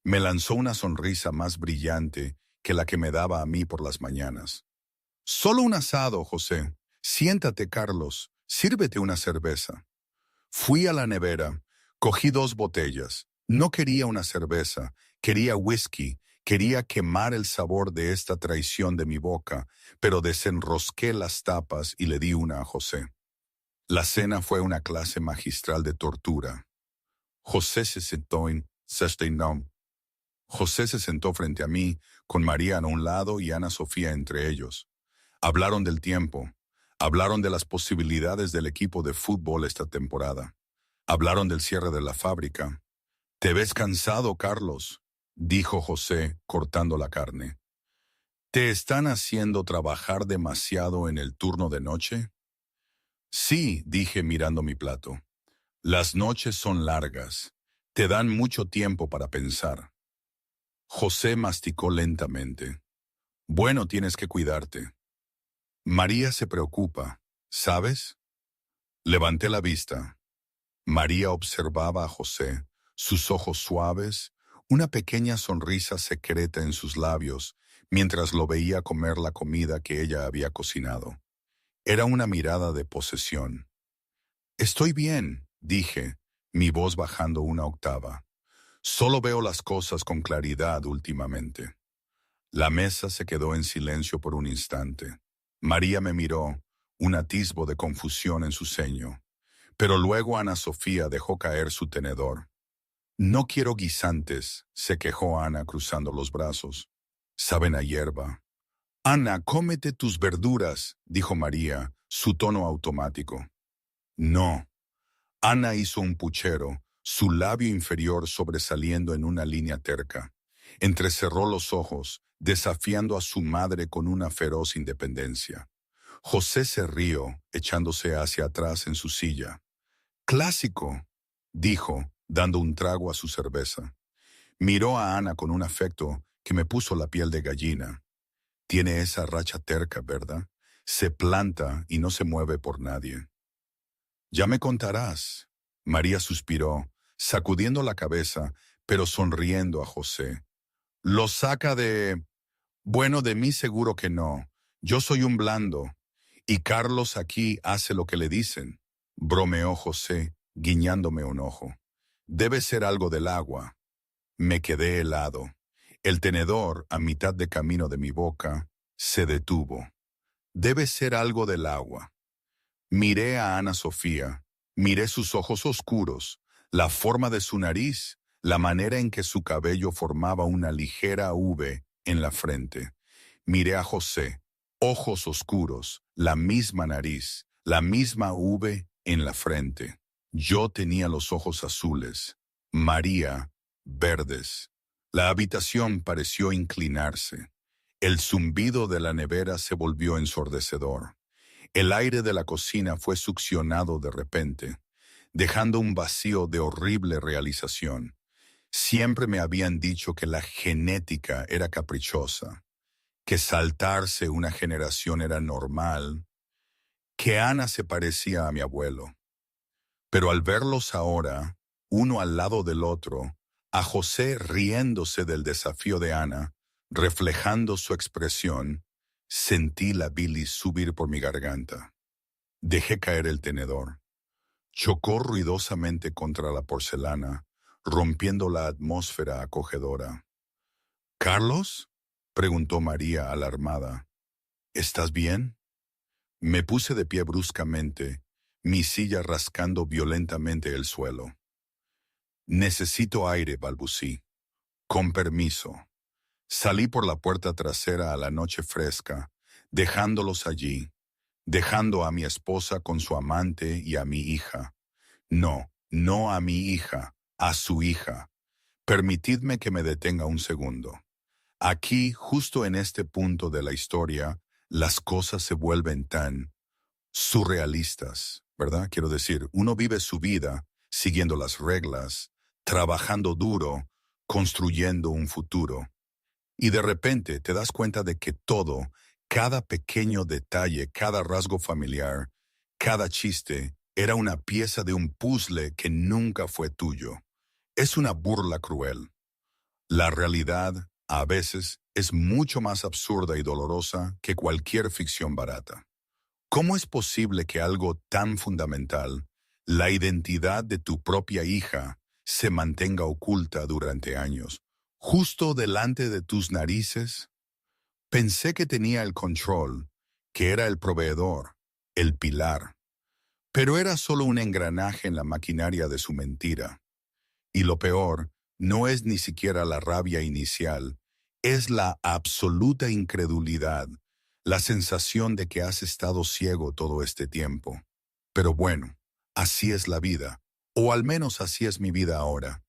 Me lanzó una sonrisa más brillante que la que me daba a mí por las mañanas. «Solo un asado, José. Siéntate, Carlos. Sírvete una cerveza». Fui a la nevera, cogí 2 botellas. No quería una cerveza, quería whisky, quería quemar el sabor de esta traición de mi boca, pero desenrosqué las tapas y le di una a José. La cena fue una clase magistral de tortura. José se sentó en no. José se sentó frente a mí, con María a un lado y Ana Sofía entre ellos. Hablaron del tiempo, hablaron de las posibilidades del equipo de fútbol esta temporada. Hablaron del cierre de la fábrica. «Te ves cansado, Carlos», dijo José, cortando la carne. «¿Te están haciendo trabajar demasiado en el turno de noche?» «Sí», dije mirando mi plato. «Las noches son largas. Te dan mucho tiempo para pensar». José masticó lentamente. «Bueno, tienes que cuidarte. María se preocupa, ¿sabes?» Levanté la vista. María observaba a José, sus ojos suaves, una pequeña sonrisa secreta en sus labios, mientras lo veía comer la comida que ella había cocinado. Era una mirada de posesión. «Estoy bien», dije, mi voz bajando una octava. «Solo veo las cosas con claridad últimamente». La mesa se quedó en silencio por un instante. María me miró, un atisbo de confusión en su ceño. Pero luego Ana Sofía dejó caer su tenedor. «No quiero guisantes», se quejó Ana cruzando los brazos. «Saben a hierba». «Ana, cómete tus verduras», dijo María, su tono automático. «No». Ana hizo un puchero, su labio inferior sobresaliendo en una línea terca. Entrecerró los ojos, desafiando a su madre con una feroz independencia. José se rió, echándose hacia atrás en su silla. «Clásico», dijo, dando un trago a su cerveza. Miró a Ana con un afecto que me puso la piel de gallina. «Tiene esa racha terca, ¿verdad? Se planta y no se mueve por nadie». «Ya me contarás». María suspiró, sacudiendo la cabeza, pero sonriendo a José. «Lo saca de... Bueno, de mí seguro que no. Yo soy un blando. Y Carlos aquí hace lo que le dicen», bromeó José, guiñándome un ojo. «Debe ser algo del agua». Me quedé helado. El tenedor, a mitad de camino de mi boca, se detuvo. «Debe ser algo del agua». Miré a Ana Sofía, miré sus ojos oscuros, la forma de su nariz, la manera en que su cabello formaba una ligera V en la frente. Miré a José, ojos oscuros, la misma nariz, la misma V en la frente. Yo tenía los ojos azules, María, verdes. La habitación pareció inclinarse. El zumbido de la nevera se volvió ensordecedor. El aire de la cocina fue succionado de repente, dejando un vacío de horrible realización. Siempre me habían dicho que la genética era caprichosa, que saltarse una generación era normal, que Ana se parecía a mi abuelo. Pero al verlos ahora, uno al lado del otro, a José riéndose del desafío de Ana, reflejando su expresión, sentí la bilis subir por mi garganta. Dejé caer el tenedor. Chocó ruidosamente contra la porcelana, rompiendo la atmósfera acogedora. «¿Carlos?», preguntó María alarmada. «¿Estás bien?». Me puse de pie bruscamente, mi silla rascando violentamente el suelo. «Necesito aire», balbucí. «Con permiso». Salí por la puerta trasera a la noche fresca, dejándolos allí, dejando a mi esposa con su amante y a mi hija. No, no a mi hija, a su hija. Permitidme que me detenga un segundo. Aquí, justo en este punto de la historia, las cosas se vuelven tan surrealistas, ¿verdad? Quiero decir, uno vive su vida siguiendo las reglas, trabajando duro, construyendo un futuro. Y de repente te das cuenta de que todo, cada pequeño detalle, cada rasgo familiar, cada chiste, era una pieza de un puzzle que nunca fue tuyo. Es una burla cruel. La realidad, a veces, es mucho más absurda y dolorosa que cualquier ficción barata. ¿Cómo es posible que algo tan fundamental, la identidad de tu propia hija, se mantenga oculta durante años, justo delante de tus narices? Pensé que tenía el control, que era el proveedor, el pilar, pero era solo un engranaje en la maquinaria de su mentira. Y lo peor, no es ni siquiera la rabia inicial, es la absoluta incredulidad, la sensación de que has estado ciego todo este tiempo. Pero bueno, así es la vida, o al menos así es mi vida ahora.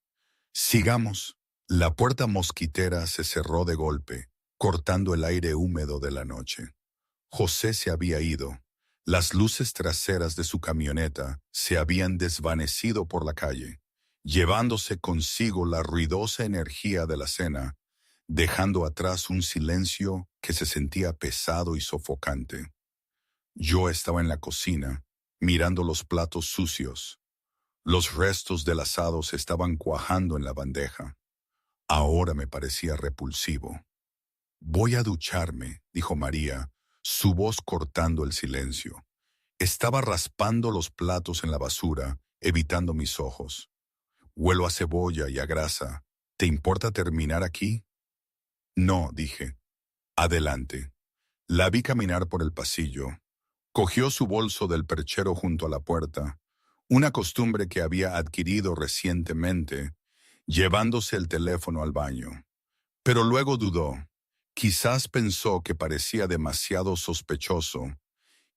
Sigamos. La puerta mosquitera se cerró de golpe, cortando el aire húmedo de la noche. José se había ido. Las luces traseras de su camioneta se habían desvanecido por la calle, llevándose consigo la ruidosa energía de la cena, dejando atrás un silencio que se sentía pesado y sofocante. Yo estaba en la cocina, mirando los platos sucios. Los restos del asado se estaban cuajando en la bandeja. Ahora me parecía repulsivo. Voy a ducharme, dijo María, su voz cortando el silencio. Estaba raspando los platos en la basura, evitando mis ojos. Huelo a cebolla y a grasa. ¿Te importa terminar aquí? No, dije. Adelante. La vi caminar por el pasillo. Cogió su bolso del perchero junto a la puerta, una costumbre que había adquirido recientemente, llevándose el teléfono al baño. Pero luego dudó. Quizás pensó que parecía demasiado sospechoso.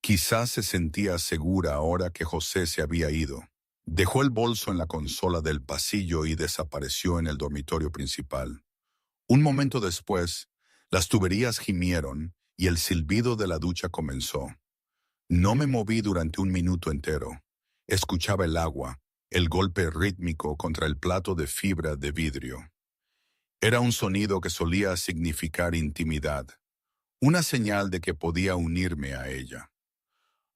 Quizás se sentía segura ahora que José se había ido. Dejó el bolso en la consola del pasillo y desapareció en el dormitorio principal. Un momento después, las tuberías gimieron y el silbido de la ducha comenzó. No me moví durante un minuto entero. Escuchaba el agua, el golpe rítmico contra el plato de fibra de vidrio. Era un sonido que solía significar intimidad, una señal de que podía unirme a ella.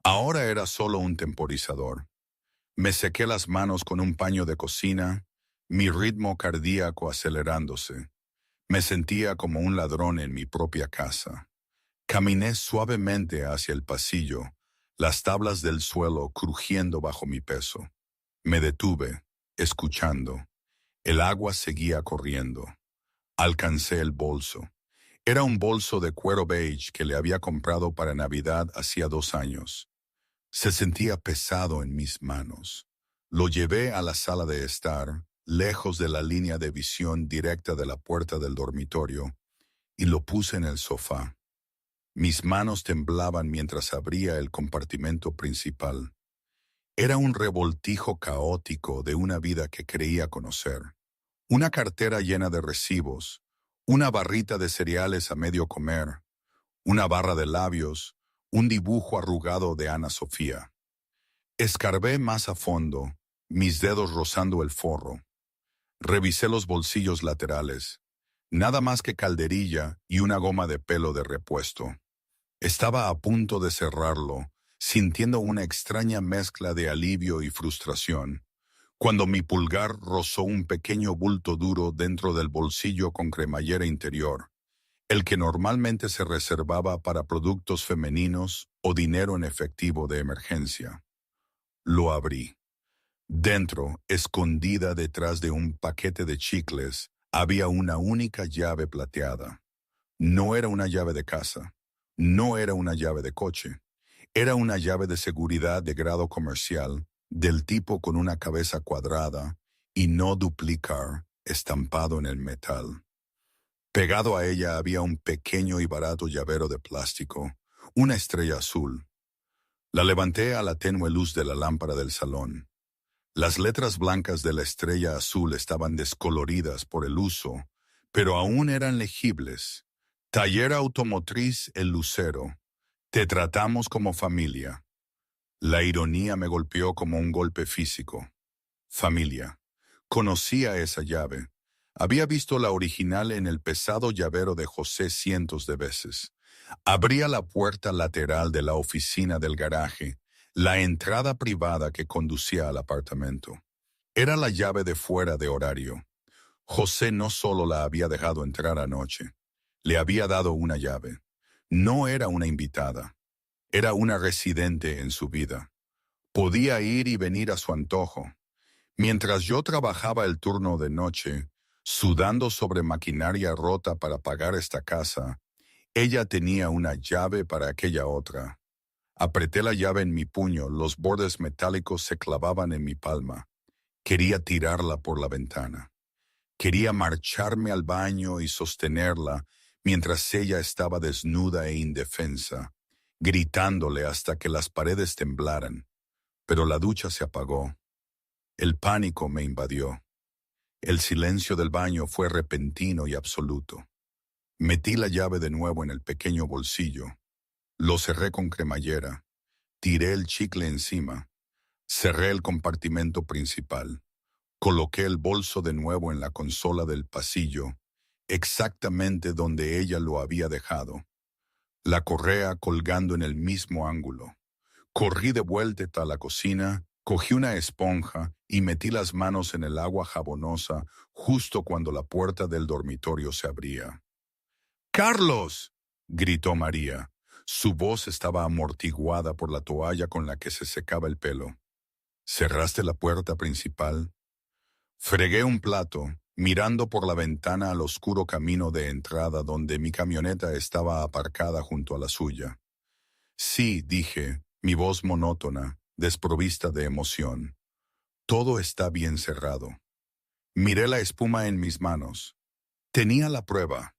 Ahora era solo un temporizador. Me sequé las manos con un paño de cocina, mi ritmo cardíaco acelerándose. Me sentía como un ladrón en mi propia casa. Caminé suavemente hacia el pasillo, las tablas del suelo crujiendo bajo mi peso. Me detuve, escuchando. El agua seguía corriendo. Alcancé el bolso. Era un bolso de cuero beige que le había comprado para Navidad hacía 2 años. Se sentía pesado en mis manos. Lo llevé a la sala de estar, lejos de la línea de visión directa de la puerta del dormitorio, y lo puse en el sofá. Mis manos temblaban mientras abría el compartimento principal. Era un revoltijo caótico de una vida que creía conocer. Una cartera llena de recibos, una barrita de cereales a medio comer, una barra de labios, un dibujo arrugado de Ana Sofía. Escarbé más a fondo, mis dedos rozando el forro. Revisé los bolsillos laterales, nada más que calderilla y una goma de pelo de repuesto. Estaba a punto de cerrarlo, sintiendo una extraña mezcla de alivio y frustración, cuando mi pulgar rozó un pequeño bulto duro dentro del bolsillo con cremallera interior, el que normalmente se reservaba para productos femeninos o dinero en efectivo de emergencia. Lo abrí. Dentro, escondida detrás de un paquete de chicles, había una única llave plateada. No era una llave de casa. No era una llave de coche. Era una llave de seguridad de grado comercial, del tipo con una cabeza cuadrada y no duplicar estampado en el metal. Pegado a ella había un pequeño y barato llavero de plástico, una estrella azul. La levanté a la tenue luz de la lámpara del salón. Las letras blancas de la estrella azul estaban descoloridas por el uso, pero aún eran legibles. Taller automotriz El Lucero. Te tratamos como familia. La ironía me golpeó como un golpe físico. Familia. Conocía esa llave. Había visto la original en el pesado llavero de José cientos de veces. Abría la puerta lateral de la oficina del garaje, la entrada privada que conducía al apartamento. Era la llave de fuera de horario. José no solo la había dejado entrar anoche, le había dado una llave. No era una invitada, era una residente en su vida. Podía ir y venir a su antojo. Mientras yo trabajaba el turno de noche, sudando sobre maquinaria rota para pagar esta casa, ella tenía una llave para aquella otra. Apreté la llave en mi puño, los bordes metálicos se clavaban en mi palma. Quería tirarla por la ventana. Quería marcharme al baño y sostenerla mientras ella estaba desnuda e indefensa, gritándole hasta que las paredes temblaran. Pero la ducha se apagó. El pánico me invadió. El silencio del baño fue repentino y absoluto. Metí la llave de nuevo en el pequeño bolsillo. Lo cerré con cremallera. Tiré el chicle encima. Cerré el compartimento principal. Coloqué el bolso de nuevo en la consola del pasillo, exactamente donde ella lo había dejado. La correa colgando en el mismo ángulo. Corrí de vuelta a la cocina, cogí una esponja y metí las manos en el agua jabonosa justo cuando la puerta del dormitorio se abría. ¡Carlos!, gritó María. Su voz estaba amortiguada por la toalla con la que se secaba el pelo. ¿Cerraste la puerta principal? Fregué un plato, mirando por la ventana al oscuro camino de entrada donde mi camioneta estaba aparcada junto a la suya. Sí, dije, mi voz monótona, desprovista de emoción. Todo está bien cerrado. Miré la espuma en mis manos. Tenía la prueba.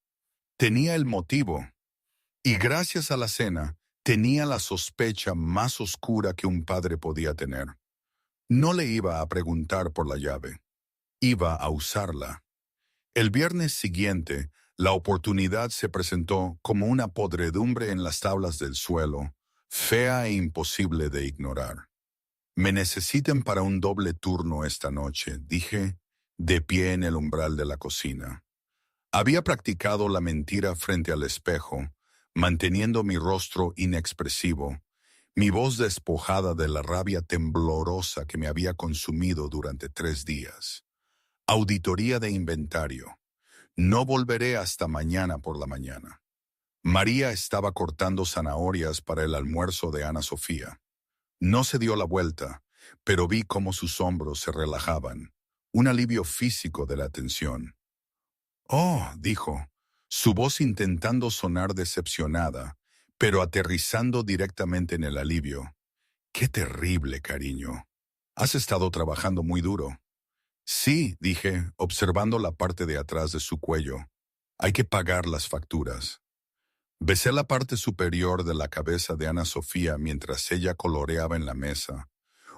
Tenía el motivo. Y gracias a la cena, tenía la sospecha más oscura que un padre podía tener. No le iba a preguntar por la llave. Iba a usarla. El viernes siguiente, la oportunidad se presentó como una podredumbre en las tablas del suelo, fea e imposible de ignorar. Me necesitan para un doble turno esta noche, dije, de pie en el umbral de la cocina. Había practicado la mentira frente al espejo, manteniendo mi rostro inexpresivo, mi voz despojada de la rabia temblorosa que me había consumido durante 3 días. Auditoría de inventario. No volveré hasta mañana por la mañana. María estaba cortando zanahorias para el almuerzo de Ana Sofía. No se dio la vuelta, pero vi cómo sus hombros se relajaban, un alivio físico de la tensión. «Oh», dijo, su voz intentando sonar decepcionada, pero aterrizando directamente en el alivio. «Qué terrible, cariño. Has estado trabajando muy duro». «Sí», dije, observando la parte de atrás de su cuello. «Hay que pagar las facturas». Besé la parte superior de la cabeza de Ana Sofía mientras ella coloreaba en la mesa,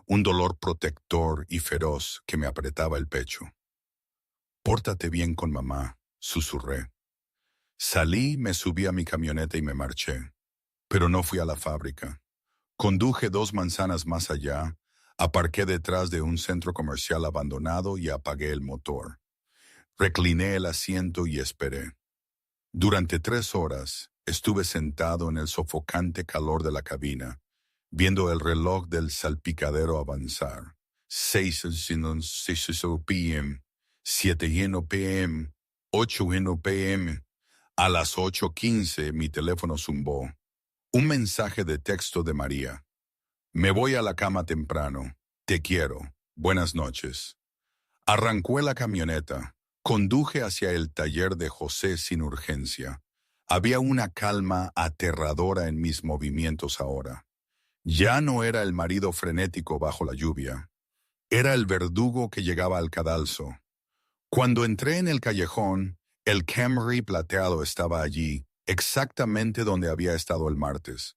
un dolor protector y feroz que me apretaba el pecho. «Pórtate bien con mamá», susurré. Salí, me subí a mi camioneta y me marché. Pero no fui a la fábrica. Conduje 2 manzanas más allá, aparqué detrás de un centro comercial abandonado y apagué el motor. Recliné el asiento y esperé. Durante 3 horas estuve sentado en el sofocante calor de la cabina, viendo el reloj del salpicadero avanzar. 6 p.m., 7 p.m., 8 p.m. A las 8:15 mi teléfono zumbó. Un mensaje de texto de María. «Me voy a la cama temprano. Te quiero. Buenas noches». Arrancó la camioneta. Conduje hacia el taller de José sin urgencia. Había una calma aterradora en mis movimientos ahora. Ya no era el marido frenético bajo la lluvia. Era el verdugo que llegaba al cadalso. Cuando entré en el callejón, el Camry plateado estaba allí, exactamente donde había estado el martes.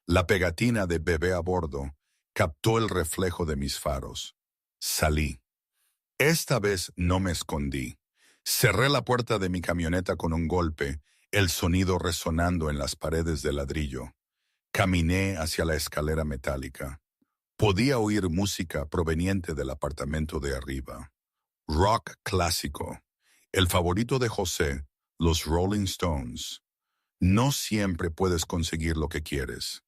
La pegatina de bebé a bordo captó el reflejo de mis faros. Salí. Esta vez no me escondí. Cerré la puerta de mi camioneta con un golpe, el sonido resonando en las paredes de ladrillo. Caminé hacia la escalera metálica. Podía oír música proveniente del apartamento de arriba. Rock clásico. El favorito de José, los Rolling Stones. No siempre puedes conseguir lo que quieres.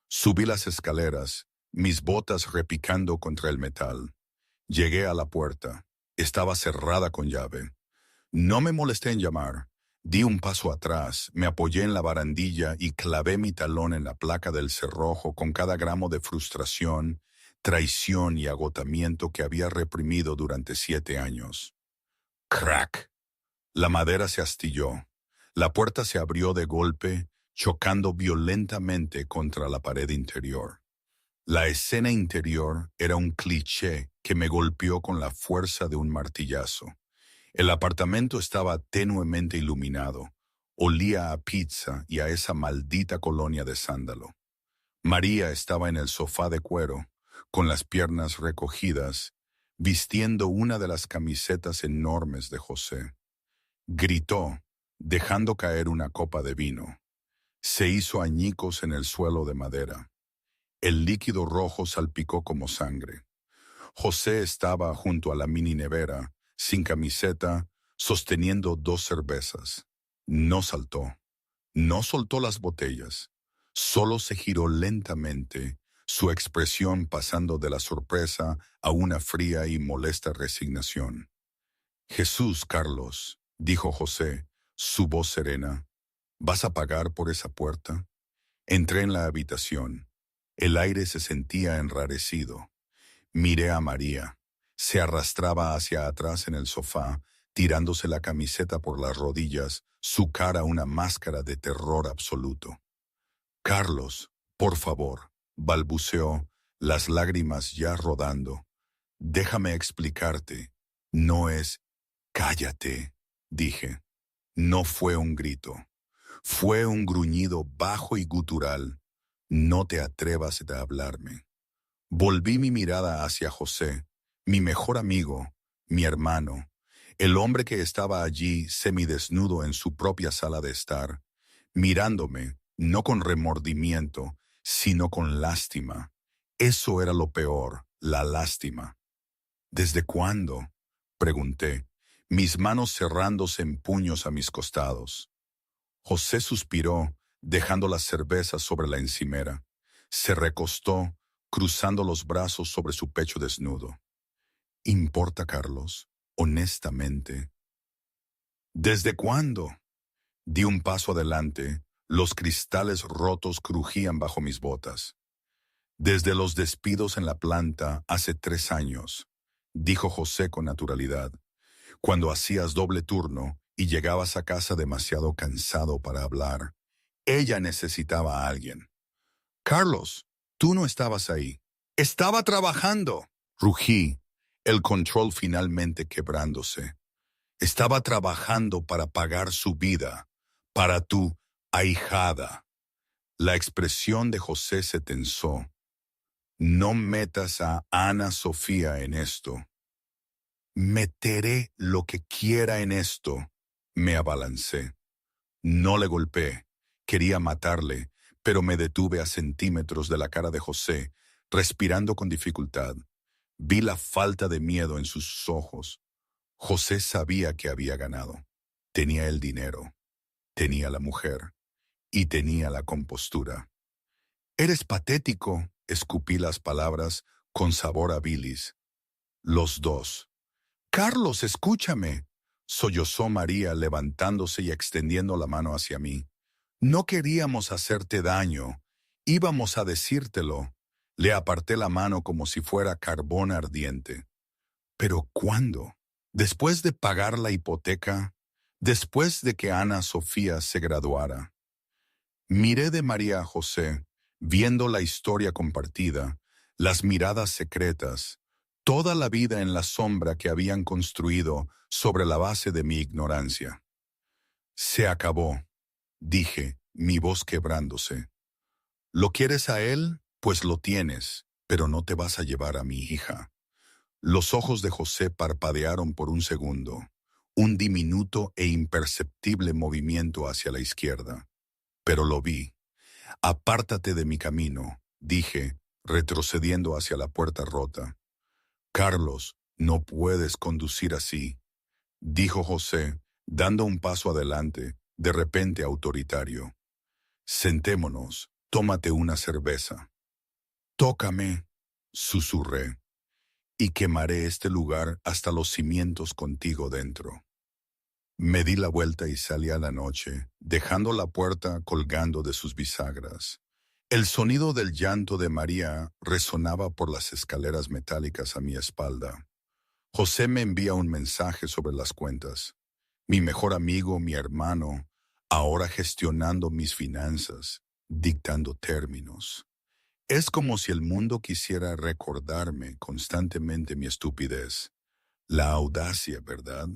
Subí las escaleras, mis botas repicando contra el metal. Llegué a la puerta. Estaba cerrada con llave. No me molesté en llamar. Di un paso atrás, me apoyé en la barandilla y clavé mi talón en la placa del cerrojo con cada gramo de frustración, traición y agotamiento que había reprimido durante 7 años. ¡Crack! La madera se astilló. La puerta se abrió de golpe, chocando violentamente contra la pared interior. La escena interior era un cliché que me golpeó con la fuerza de un martillazo. El apartamento estaba tenuemente iluminado. Olía a pizza y a esa maldita colonia de sándalo. María estaba en el sofá de cuero, con las piernas recogidas, vistiendo una de las camisetas enormes de José. Gritó, dejando caer una copa de vino. Se hizo añicos en el suelo de madera. El líquido rojo salpicó como sangre. José estaba junto a la mini nevera, sin camiseta, sosteniendo 2 cervezas. No saltó. No soltó las botellas. Solo se giró lentamente, su expresión pasando de la sorpresa a una fría y molesta resignación. Jesús, Carlos, dijo José, su voz serena, ¿vas a pagar por esa puerta? Entré en la habitación. El aire se sentía enrarecido. Miré a María. Se arrastraba hacia atrás en el sofá, tirándose la camiseta por las rodillas, su cara una máscara de terror absoluto. Carlos, por favor, balbuceó, las lágrimas ya rodando. Déjame explicarte. No es... Cállate, dije. No fue un grito. Fue un gruñido bajo y gutural. No te atrevas a hablarme. Volví mi mirada hacia José, mi mejor amigo, mi hermano, el hombre que estaba allí semidesnudo en su propia sala de estar, mirándome, no con remordimiento, sino con lástima. Eso era lo peor, la lástima. ¿Desde cuándo?, pregunté, mis manos cerrándose en puños a mis costados. José suspiró, dejando las cervezas sobre la encimera. Se recostó, cruzando los brazos sobre su pecho desnudo. ¿Importa, Carlos? Honestamente. ¿Desde cuándo? Di un paso adelante. Los cristales rotos crujían bajo mis botas. Desde los despidos en la planta hace 3 años, dijo José con naturalidad, cuando hacías doble turno y llegabas a casa demasiado cansado para hablar. Ella necesitaba a alguien. Carlos, tú no estabas ahí. Estaba trabajando. Rugí, el control finalmente quebrándose. Estaba trabajando para pagar su vida, para tu ahijada. La expresión de José se tensó. No metas a Ana Sofía en esto. Meteré lo que quiera en esto. Me abalancé. No le golpeé. Quería matarle, pero me detuve a centímetros de la cara de José, respirando con dificultad. Vi la falta de miedo en sus ojos. José sabía que había ganado. Tenía el dinero, tenía la mujer y tenía la compostura. Eres patético, escupí las palabras con sabor a bilis. Los dos. Carlos, escúchame, sollozó María levantándose y extendiendo la mano hacia mí. No queríamos hacerte daño, íbamos a decírtelo. Le aparté la mano como si fuera carbón ardiente. ¿Pero cuándo? Después de pagar la hipoteca, después de que Ana Sofía se graduara. Miré de María a José, viendo la historia compartida, las miradas secretas, toda la vida en la sombra que habían construido sobre la base de mi ignorancia. Se acabó, dije, mi voz quebrándose. ¿Lo quieres a él? Pues lo tienes, pero no te vas a llevar a mi hija. Los ojos de José parpadearon por un segundo. un diminuto e imperceptible movimiento hacia la izquierda. Pero lo vi. «Apártate de mi camino», dije, retrocediendo hacia la puerta rota. «Carlos, no puedes conducir así», dijo José, dando un paso adelante, de repente autoritario. «Sentémonos, tómate una cerveza». «Tócame», susurré, «y quemaré este lugar hasta los cimientos contigo dentro». Me di la vuelta y salí a la noche, dejando la puerta colgando de sus bisagras. El sonido del llanto de María resonaba por las escaleras metálicas a mi espalda. José me envía un mensaje sobre las cuentas. Mi mejor amigo, mi hermano, ahora gestionando mis finanzas, dictando términos. Es como si el mundo quisiera recordarme constantemente mi estupidez. La audacia, ¿verdad?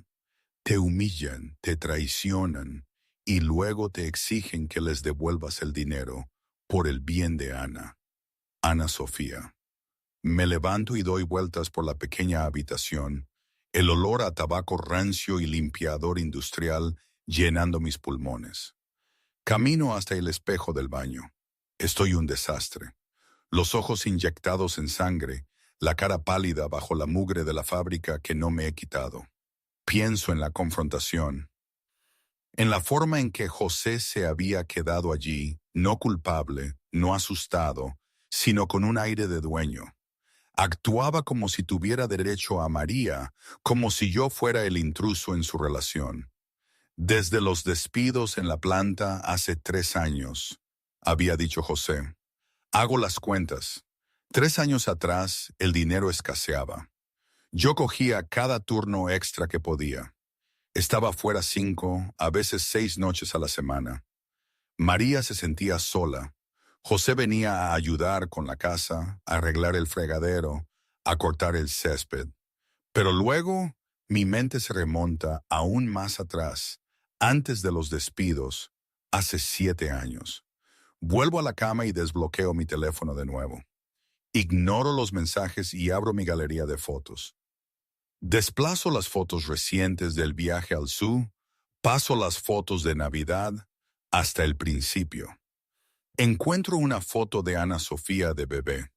Te humillan, te traicionan y luego te exigen que les devuelvas el dinero por el bien de Ana. Ana Sofía. Me levanto y doy vueltas por la pequeña habitación, el olor a tabaco rancio y limpiador industrial llenando mis pulmones. Camino hasta el espejo del baño. Estoy un desastre. Los ojos inyectados en sangre, la cara pálida bajo la mugre de la fábrica que no me he quitado. Pienso en la confrontación, en la forma en que José se había quedado allí, no culpable, no asustado, sino con un aire de dueño. Actuaba como si tuviera derecho a María, como si yo fuera el intruso en su relación. Desde los despidos en la planta hace 3 años, había dicho José. Hago las cuentas. 3 años atrás el dinero escaseaba. Yo cogía cada turno extra que podía. Estaba fuera 5, a veces 6 noches a la semana. María se sentía sola. José venía a ayudar con la casa, a arreglar el fregadero, a cortar el césped. Pero luego mi mente se remonta aún más atrás, antes de los despidos, hace 7 años. Vuelvo a la cama y desbloqueo mi teléfono de nuevo. Ignoro los mensajes y abro mi galería de fotos. Desplazo las fotos recientes del viaje al sur, paso las fotos de Navidad hasta el principio. Encuentro una foto de Ana Sofía de bebé.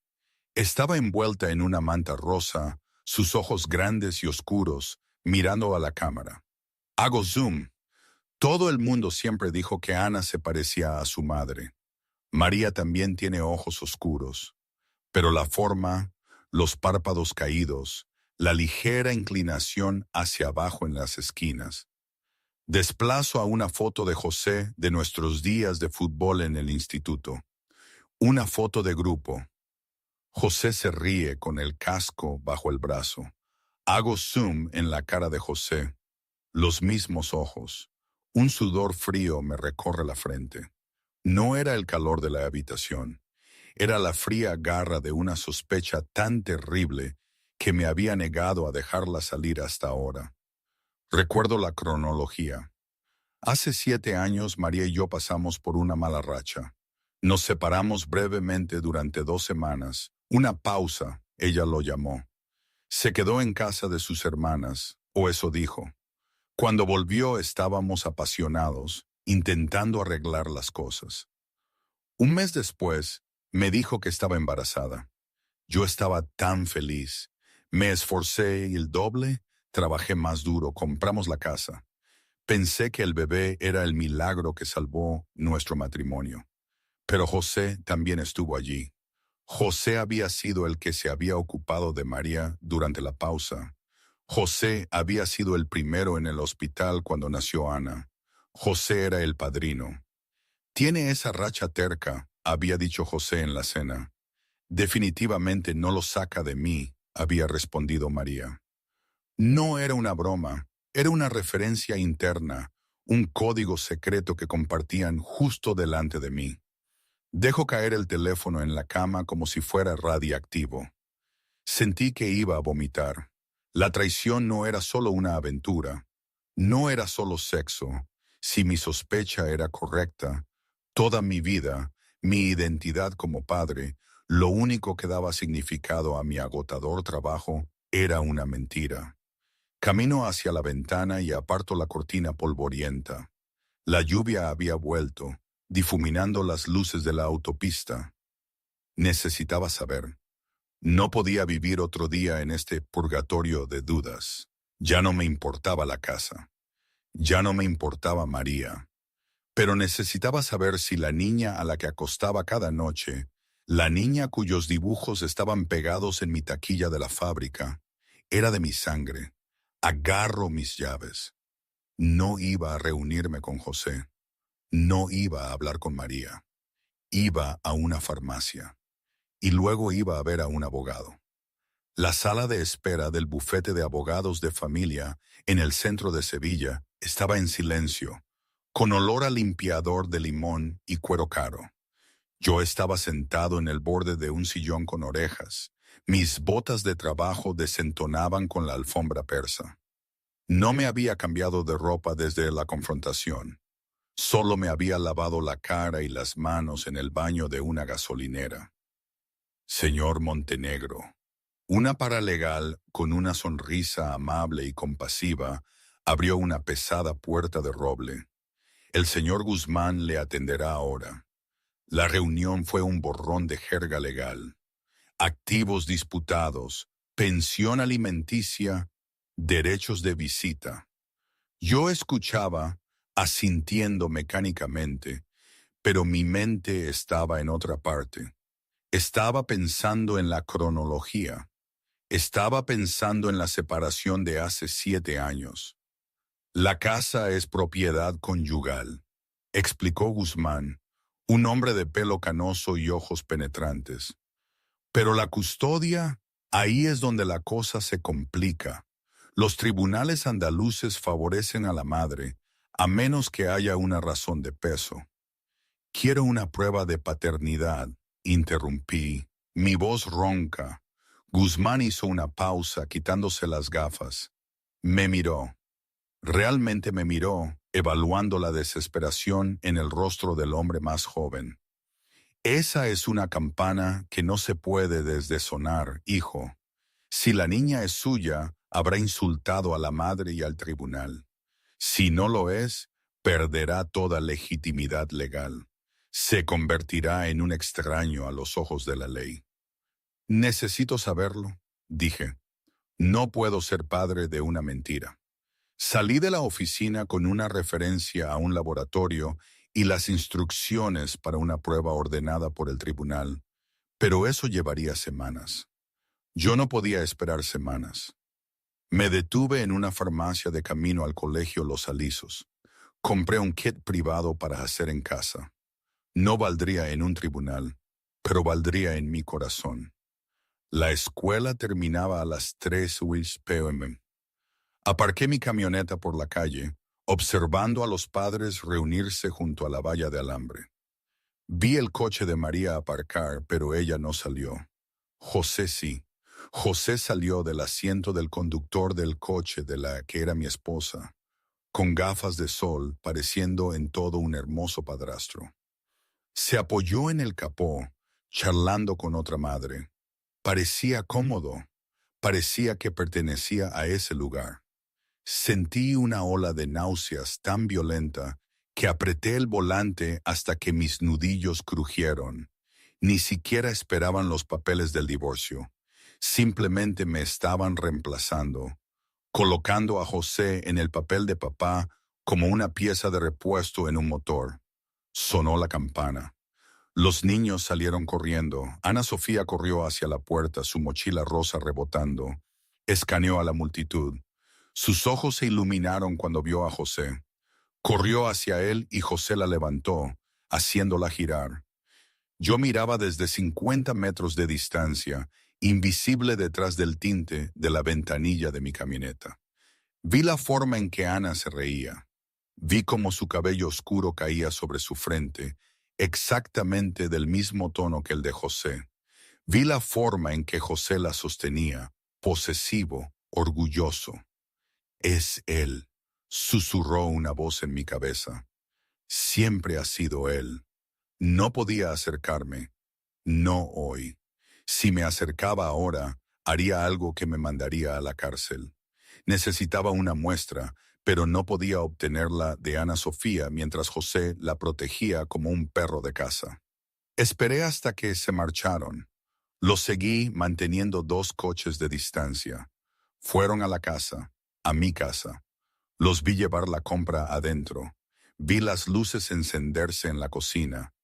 Estaba envuelta en una manta rosa, sus ojos grandes y oscuros, mirando a la cámara. Hago zoom. Todo el mundo siempre dijo que Ana se parecía a su madre. María también tiene ojos oscuros, pero la forma, los párpados caídos, la ligera inclinación hacia abajo en las esquinas. Desplazo a una foto de José de nuestros días de fútbol en el instituto. Una foto de grupo. José se ríe con el casco bajo el brazo. Hago zoom en la cara de José. Los mismos ojos. Un sudor frío me recorre la frente. No era el calor de la habitación. Era la fría garra de una sospecha tan terrible que me había negado a dejarla salir hasta ahora. Recuerdo la cronología. Hace 7 años María y yo pasamos por una mala racha. Nos separamos brevemente durante 2 semanas. Una pausa, ella lo llamó. Se quedó en casa de sus hermanas, o eso dijo. Cuando volvió estábamos apasionados, intentando arreglar las cosas. Un mes después, me dijo que estaba embarazada. Yo estaba tan feliz. Me esforcé el doble, trabajé más duro, compramos la casa. Pensé que el bebé era el milagro que salvó nuestro matrimonio. Pero José también estuvo allí. José había sido el que se había ocupado de María durante la pausa. José había sido el primero en el hospital cuando nació Ana. José era el padrino. Tiene esa racha terca, había dicho José en la cena. Definitivamente no lo saca de mí, había respondido María. No era una broma, era una referencia interna, un código secreto que compartían justo delante de mí. Dejo caer el teléfono en la cama como si fuera radiactivo. Sentí que iba a vomitar. La traición no era solo una aventura, no era solo sexo. Si mi sospecha era correcta, toda mi vida, mi identidad como padre, lo único que daba significado a mi agotador trabajo era una mentira. Camino hacia la ventana y aparto la cortina polvorienta. La lluvia había vuelto, difuminando las luces de la autopista. Necesitaba saber. No podía vivir otro día en este purgatorio de dudas. Ya no me importaba la casa. Ya no me importaba María. Pero necesitaba saber si la niña a la que acostaba cada noche, la niña cuyos dibujos estaban pegados en mi taquilla de la fábrica, era de mi sangre. Agarro mis llaves. No iba a reunirme con José. No iba a hablar con María. Iba a una farmacia. Y luego iba a ver a un abogado. La sala de espera del bufete de abogados de familia en el centro de Sevilla estaba en silencio, con olor a limpiador de limón y cuero caro. Yo estaba sentado en el borde de un sillón con orejas. Mis botas de trabajo desentonaban con la alfombra persa. No me había cambiado de ropa desde la confrontación. Solo me había lavado la cara y las manos en el baño de una gasolinera. Señor Montenegro. Una paralegal, con una sonrisa amable y compasiva, abrió una pesada puerta de roble. El señor Guzmán le atenderá ahora. La reunión fue un borrón de jerga legal. Activos disputados, pensión alimenticia, derechos de visita. Yo escuchaba, asintiendo mecánicamente, pero mi mente estaba en otra parte. Estaba pensando en la cronología. Estaba pensando en la separación de hace 7 años. La casa es propiedad conyugal, explicó Guzmán, un hombre de pelo canoso y ojos penetrantes. Pero la custodia, ahí es donde la cosa se complica. Los tribunales andaluces favorecen a la madre, a menos que haya una razón de peso. Quiero una prueba de paternidad, interrumpí, mi voz ronca. Guzmán hizo una pausa, quitándose las gafas. Me miró. Realmente me miró, evaluando la desesperación en el rostro del hombre más joven. Esa es una campana que no se puede desdesonar, hijo. Si la niña es suya, habrá insultado a la madre y al tribunal. Si no lo es, perderá toda legitimidad legal. Se convertirá en un extraño a los ojos de la ley. Necesito saberlo, dije. No puedo ser padre de una mentira. Salí de la oficina con una referencia a un laboratorio y las instrucciones para una prueba ordenada por el tribunal, pero eso llevaría semanas. Yo no podía esperar semanas. Me detuve en una farmacia de camino al colegio Los Alisos. Compré un kit privado para hacer en casa. No valdría en un tribunal, pero valdría en mi corazón. La escuela terminaba a las 3 p.m. Aparqué mi camioneta por la calle, observando a los padres reunirse junto a la valla de alambre. Vi el coche de María aparcar, pero ella no salió. José sí. José salió del asiento del conductor del coche de la que era mi esposa, con gafas de sol, pareciendo en todo un hermoso padrastro. Se apoyó en el capó, charlando con otra madre. Parecía cómodo. Parecía que pertenecía a ese lugar. Sentí una ola de náuseas tan violenta que apreté el volante hasta que mis nudillos crujieron. Ni siquiera esperaban los papeles del divorcio. Simplemente me estaban reemplazando, colocando a José en el papel de papá como una pieza de repuesto en un motor. Sonó la campana. Los niños salieron corriendo. Ana Sofía corrió hacia la puerta, su mochila rosa rebotando. Escaneó a la multitud. Sus ojos se iluminaron cuando vio a José. Corrió hacia él y José la levantó, haciéndola girar. Yo miraba desde 50 metros de distancia, invisible detrás del tinte de la ventanilla de mi camioneta. Vi la forma en que Ana se reía. Vi cómo su cabello oscuro caía sobre su frente, exactamente del mismo tono que el de José. Vi la forma en que José la sostenía, posesivo, orgulloso. Es él, susurró una voz en mi cabeza. Siempre ha sido él. No podía acercarme. No hoy. Si me acercaba ahora, haría algo que me mandaría a la cárcel. Necesitaba una muestra, pero no podía obtenerla de Ana Sofía mientras José la protegía como un perro de casa. Esperé hasta que se marcharon. Los seguí manteniendo 2 coches de distancia. Fueron a la casa, a mi casa. Los vi llevar la compra adentro. Vi las luces encenderse en la cocina.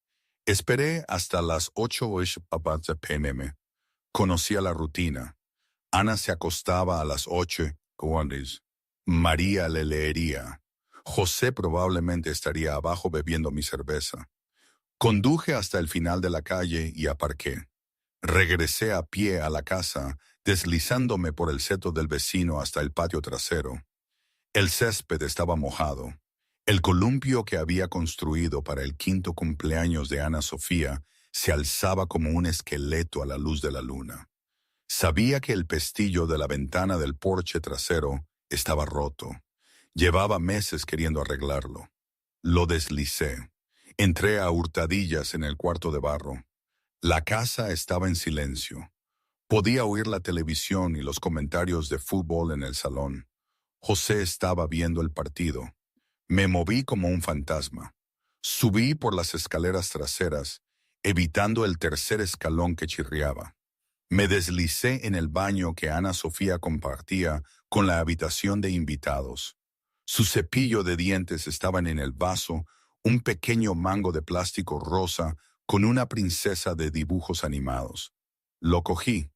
Esperé hasta las 8:00 p.m. Conocía la rutina. Ana se acostaba a las 8, María le leería. José probablemente estaría abajo bebiendo mi cerveza. Conduje hasta el final de la calle y aparqué. Regresé a pie a la casa, deslizándome por el seto del vecino hasta el patio trasero. El césped estaba mojado. El columpio que había construido para el 5º cumpleaños de Ana Sofía se alzaba como un esqueleto a la luz de la luna. Sabía que el pestillo de la ventana del porche trasero estaba roto. Llevaba meses queriendo arreglarlo. Lo deslicé. Entré a hurtadillas en el cuarto de barro. La casa estaba en silencio. Podía oír la televisión y los comentarios de fútbol en el salón. José estaba viendo el partido. Me moví como un fantasma. Subí por las escaleras traseras, evitando el tercer escalón que chirriaba. Me deslicé en el baño que Ana Sofía compartía con la habitación de invitados. Su cepillo de dientes estaban en el vaso, un pequeño mango de plástico rosa con una princesa de dibujos animados. Lo cogí.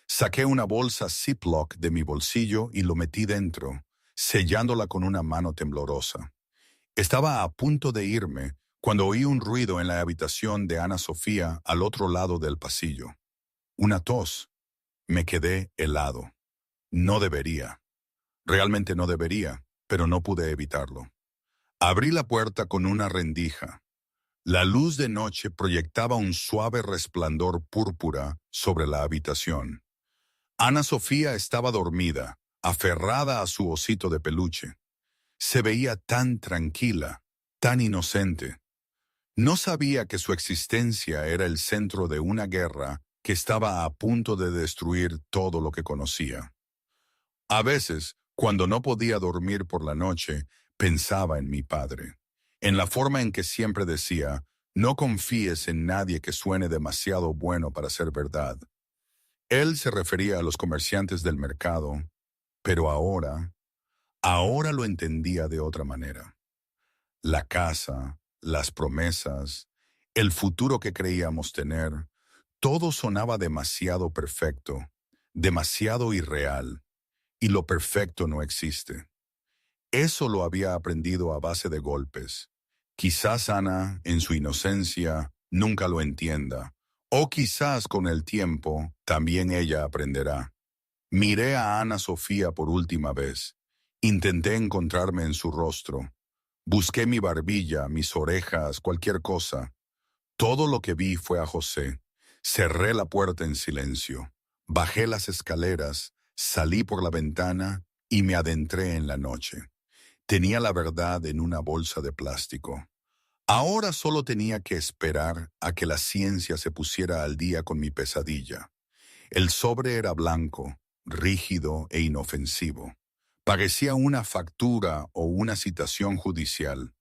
Saqué una bolsa Ziploc de mi bolsillo y lo metí dentro, sellándola con una mano temblorosa. Estaba a punto de irme cuando oí un ruido en la habitación de Ana Sofía al otro lado del pasillo. Una tos. Me quedé helado. No debería. Realmente no debería, pero no pude evitarlo. Abrí la puerta con una rendija. La luz de noche proyectaba un suave resplandor púrpura sobre la habitación. Ana Sofía estaba dormida, aferrada a su osito de peluche. Se veía tan tranquila, tan inocente. No sabía que su existencia era el centro de una guerra que estaba a punto de destruir todo lo que conocía. A veces, cuando no podía dormir por la noche, pensaba en mi padre, en la forma en que siempre decía, no confíes en nadie que suene demasiado bueno para ser verdad. Él se refería a los comerciantes del mercado, pero ahora lo entendía de otra manera. La casa, las promesas, el futuro que creíamos tener, todo sonaba demasiado perfecto, demasiado irreal, y lo perfecto no existe. Eso lo había aprendido a base de golpes. Quizás Ana, en su inocencia, nunca lo entienda, o quizás con el tiempo también ella aprenderá. Miré a Ana Sofía por última vez. Intenté encontrarme en su rostro. Busqué mi barbilla, mis orejas, cualquier cosa. Todo lo que vi fue a José. Cerré la puerta en silencio. Bajé las escaleras, salí por la ventana y me adentré en la noche. Tenía la verdad en una bolsa de plástico. Ahora solo tenía que esperar a que la ciencia se pusiera al día con mi pesadilla. El sobre era blanco, rígido e inofensivo. Parecía una factura o una citación judicial.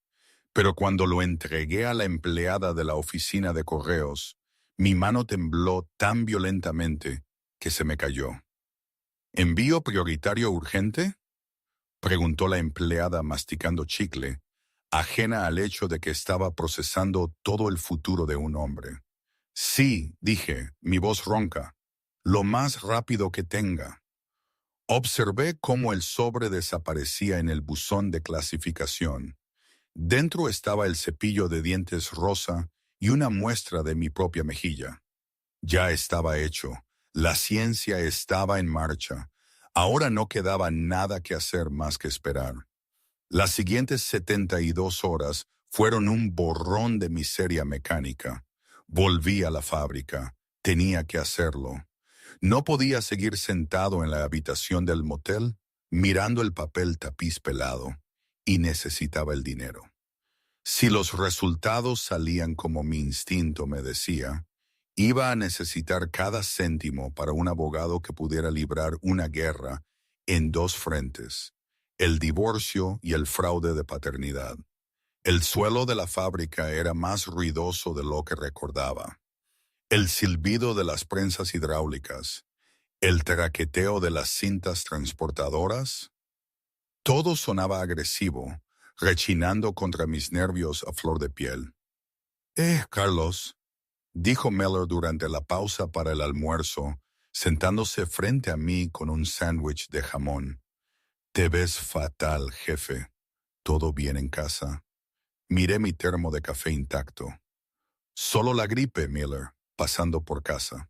Pero cuando lo entregué a la empleada de la oficina de correos, mi mano tembló tan violentamente que se me cayó. ¿Envío prioritario urgente?, preguntó la empleada masticando chicle, ajena al hecho de que estaba procesando todo el futuro de un hombre. Sí, dije, mi voz ronca, lo más rápido que tenga. Observé cómo el sobre desaparecía en el buzón de clasificación. Dentro estaba el cepillo de dientes rosa y una muestra de mi propia mejilla. Ya estaba hecho. La ciencia estaba en marcha. Ahora no quedaba nada que hacer más que esperar. Las siguientes 72 horas fueron un borrón de miseria mecánica. Volví a la fábrica. Tenía que hacerlo. No podía seguir sentado en la habitación del motel, mirando el papel tapiz pelado, y necesitaba el dinero. Si los resultados salían como mi instinto me decía, iba a necesitar cada céntimo para un abogado que pudiera librar una guerra en dos frentes: el divorcio y el fraude de paternidad. El suelo de la fábrica era más ruidoso de lo que recordaba. El silbido de las prensas hidráulicas, el traqueteo de las cintas transportadoras, todo sonaba agresivo, rechinando contra mis nervios a flor de piel. Carlos, dijo Miller durante la pausa para el almuerzo, sentándose frente a mí con un sándwich de jamón. Te ves fatal, jefe. ¿Todo bien en casa? Miré mi termo de café intacto. Solo la gripe, Miller, pasando por casa.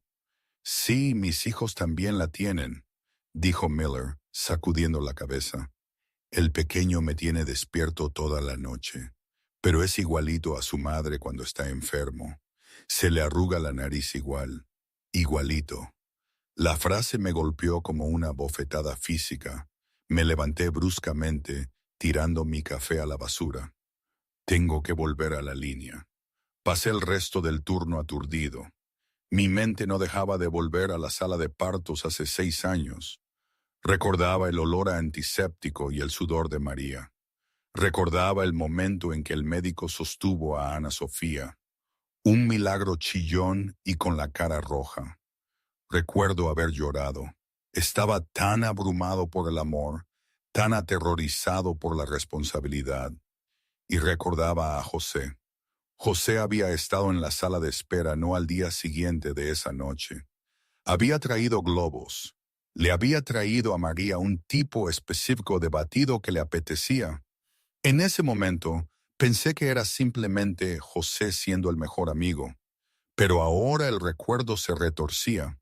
Sí, mis hijos también la tienen, dijo Miller, sacudiendo la cabeza. El pequeño me tiene despierto toda la noche, pero es igualito a su madre cuando está enfermo. Se le arruga la nariz igual, igualito. La frase me golpeó como una bofetada física. Me levanté bruscamente, tirando mi café a la basura. Tengo que volver a la línea. Pasé el resto del turno aturdido. Mi mente no dejaba de volver a la sala de partos hace 6 años. Recordaba el olor a antiséptico y el sudor de María. Recordaba el momento en que el médico sostuvo a Ana Sofía. Un milagro chillón y con la cara roja. Recuerdo haber llorado. Estaba tan abrumado por el amor, tan aterrorizado por la responsabilidad. Y recordaba a José. José había estado en la sala de espera no al día siguiente de esa noche. Había traído globos. Le había traído a María un tipo específico de batido que le apetecía. En ese momento, pensé que era simplemente José siendo el mejor amigo. Pero ahora el recuerdo se retorcía.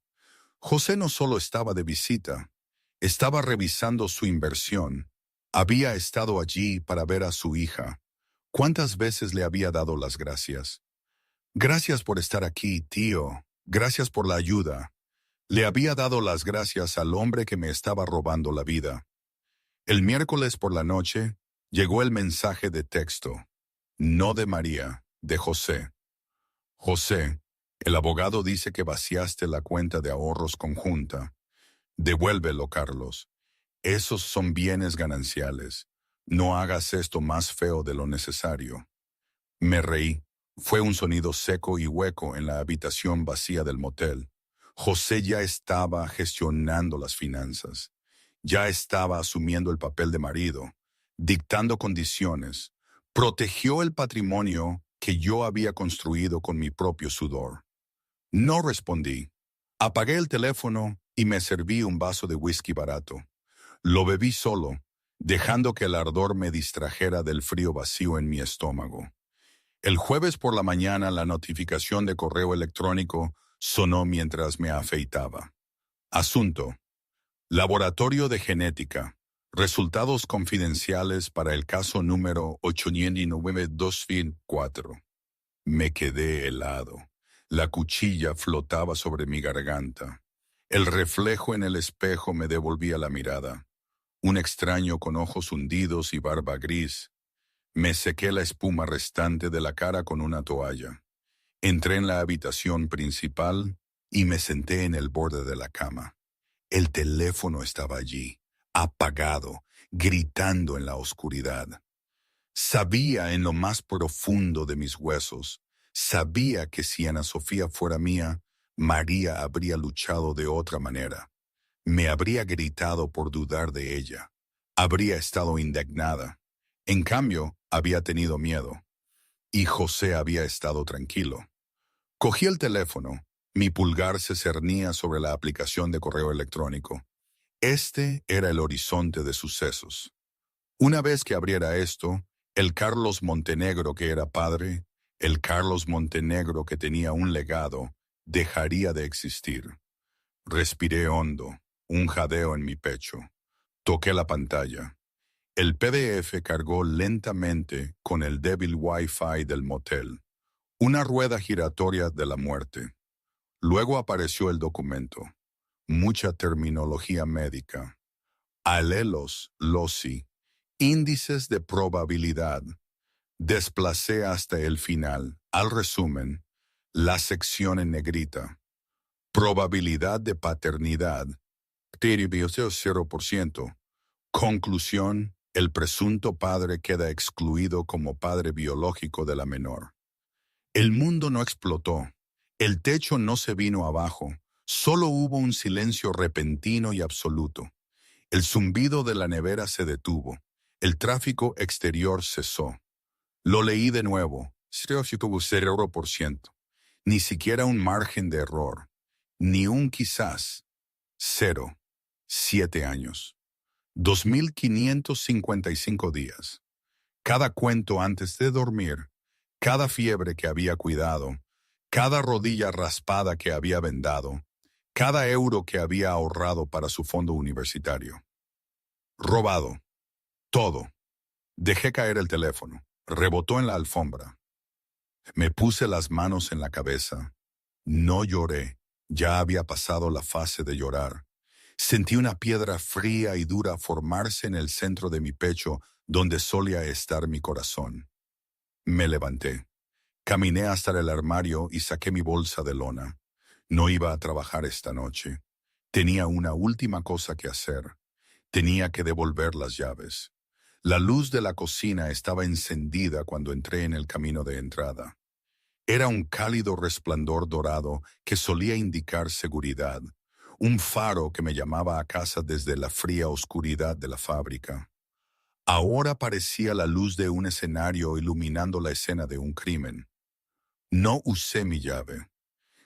José no solo estaba de visita, estaba revisando su inversión. Había estado allí para ver a su hija. ¿Cuántas veces le había dado las gracias? Gracias por estar aquí, tío. Gracias por la ayuda. Le había dado las gracias al hombre que me estaba robando la vida. El miércoles por la noche llegó el mensaje de texto. No de María, de José. José, el abogado dice que vaciaste la cuenta de ahorros conjunta. Devuélvelo, Carlos. Esos son bienes gananciales. No hagas esto más feo de lo necesario. Me reí. Fue un sonido seco y hueco en la habitación vacía del motel. José ya estaba gestionando las finanzas. Ya estaba asumiendo el papel de marido, dictando condiciones. Protegió el patrimonio que yo había construido con mi propio sudor. No respondí. Apagué el teléfono y me serví un vaso de whisky barato. Lo bebí solo, dejando que el ardor me distrajera del frío vacío en mi estómago. El jueves por la mañana la notificación de correo electrónico sonó mientras me afeitaba. Asunto: Laboratorio de Genética. Resultados confidenciales para el caso número 809-2004. Me quedé helado. La cuchilla flotaba sobre mi garganta. El reflejo en el espejo me devolvía la mirada. Un extraño con ojos hundidos y barba gris. Me sequé la espuma restante de la cara con una toalla. Entré en la habitación principal y me senté en el borde de la cama. El teléfono estaba allí, apagado, gritando en la oscuridad. Sabía en lo más profundo de mis huesos, sabía que si Ana Sofía fuera mía, María habría luchado de otra manera. Me habría gritado por dudar de ella. Habría estado indignada. En cambio, había tenido miedo. Y José había estado tranquilo. Cogí el teléfono. Mi pulgar se cernía sobre la aplicación de correo electrónico. Este era el horizonte de sucesos. Una vez que abriera esto, el Carlos Montenegro que era padre, el Carlos Montenegro que tenía un legado, dejaría de existir. Respiré hondo, un jadeo en mi pecho. Toqué la pantalla. El PDF cargó lentamente con el débil Wi-Fi del motel. Una rueda giratoria de la muerte. Luego apareció el documento. Mucha terminología médica. Alelos, loci, índices de probabilidad. Desplacé hasta el final, al resumen, la sección en negrita. Probabilidad de paternidad, Derivio 0%. Conclusión: el presunto padre queda excluido como padre biológico de la menor. El mundo no explotó. El techo no se vino abajo. Solo hubo un silencio repentino y absoluto. El zumbido de la nevera se detuvo. El tráfico exterior cesó. Lo leí de nuevo. 0%. Ni siquiera un margen de error. Ni un quizás. 0. 7 años. 2555 días. Cada cuento antes de dormir, cada fiebre que había cuidado, cada rodilla raspada que había vendado, cada euro que había ahorrado para su fondo universitario. Robado. Todo. Dejé caer el teléfono. Rebotó en la alfombra. Me puse las manos en la cabeza. No lloré. Ya había pasado la fase de llorar. Sentí una piedra fría y dura formarse en el centro de mi pecho, donde solía estar mi corazón. Me levanté. Caminé hasta el armario y saqué mi bolsa de lona. No iba a trabajar esta noche. Tenía una última cosa que hacer. Tenía que devolver las llaves. La luz de la cocina estaba encendida cuando entré en el camino de entrada. Era un cálido resplandor dorado que solía indicar seguridad, un faro que me llamaba a casa desde la fría oscuridad de la fábrica. Ahora parecía la luz de un escenario iluminando la escena de un crimen. No usé mi llave.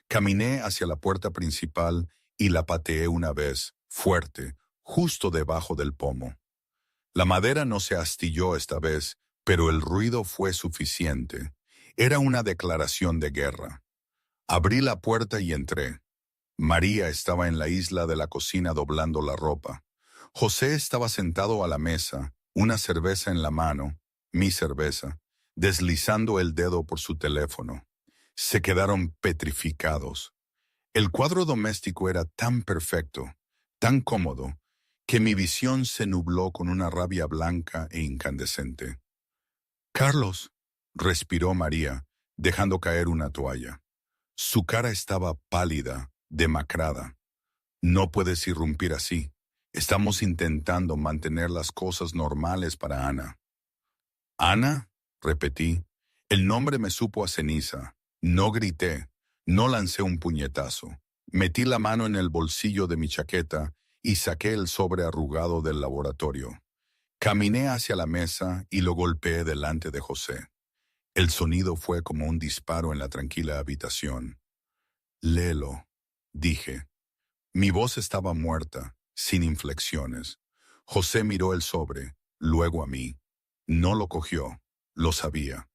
Caminé hacia la puerta principal y la pateé una vez, fuerte, justo debajo del pomo. La madera no se astilló esta vez, pero el ruido fue suficiente. Era una declaración de guerra. Abrí la puerta y entré. María estaba en la isla de la cocina doblando la ropa. José estaba sentado a la mesa, una cerveza en la mano, mi cerveza, deslizando el dedo por su teléfono. Se quedaron petrificados. El cuadro doméstico era tan perfecto, tan cómodo, que mi visión se nubló con una rabia blanca e incandescente. «Carlos», respiró María, dejando caer una toalla. Su cara estaba pálida, demacrada. «No puedes irrumpir así. Estamos intentando mantener las cosas normales para Ana». «¿Ana?», repetí. El nombre me supo a ceniza. No grité, no lancé un puñetazo. Metí la mano en el bolsillo de mi chaqueta y saqué el sobre arrugado del laboratorio. Caminé hacia la mesa y lo golpeé delante de José. El sonido fue como un disparo en la tranquila habitación. «Léelo», dije. Mi voz estaba muerta, sin inflexiones. José miró el sobre, luego a mí. No lo cogió, lo sabía.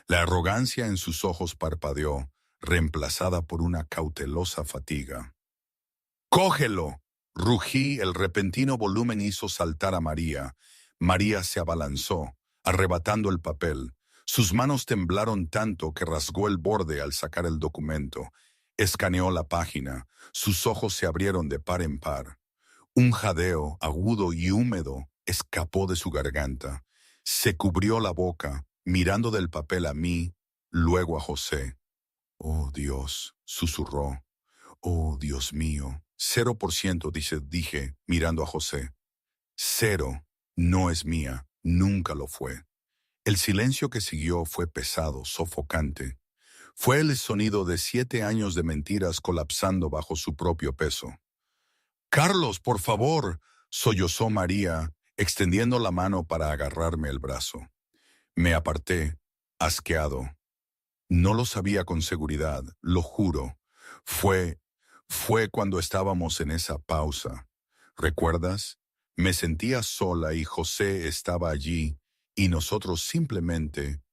La arrogancia en sus ojos parpadeó, reemplazada por una cautelosa fatiga. «¡Cógelo!», rugí. El repentino volumen hizo saltar a María. María se abalanzó, arrebatando el papel. Sus manos temblaron tanto que rasgó el borde al sacar el documento. Escaneó la página. Sus ojos se abrieron de par en par. Un jadeo agudo y húmedo escapó de su garganta. Se cubrió la boca, mirando del papel a mí, luego a José. «Oh, Dios», susurró. «Oh, Dios mío». 0%, dije, mirando a José. 0. No es mía. Nunca lo fue. El silencio que siguió fue pesado, sofocante. Fue el sonido de 7 años de mentiras colapsando bajo su propio peso. «Carlos, por favor», sollozó María, extendiendo la mano para agarrarme el brazo. Me aparté, asqueado. No lo sabía con seguridad, lo juro. Fue cuando estábamos en esa pausa. ¿Recuerdas? Me sentía sola y José estaba allí, y nosotros simplemente...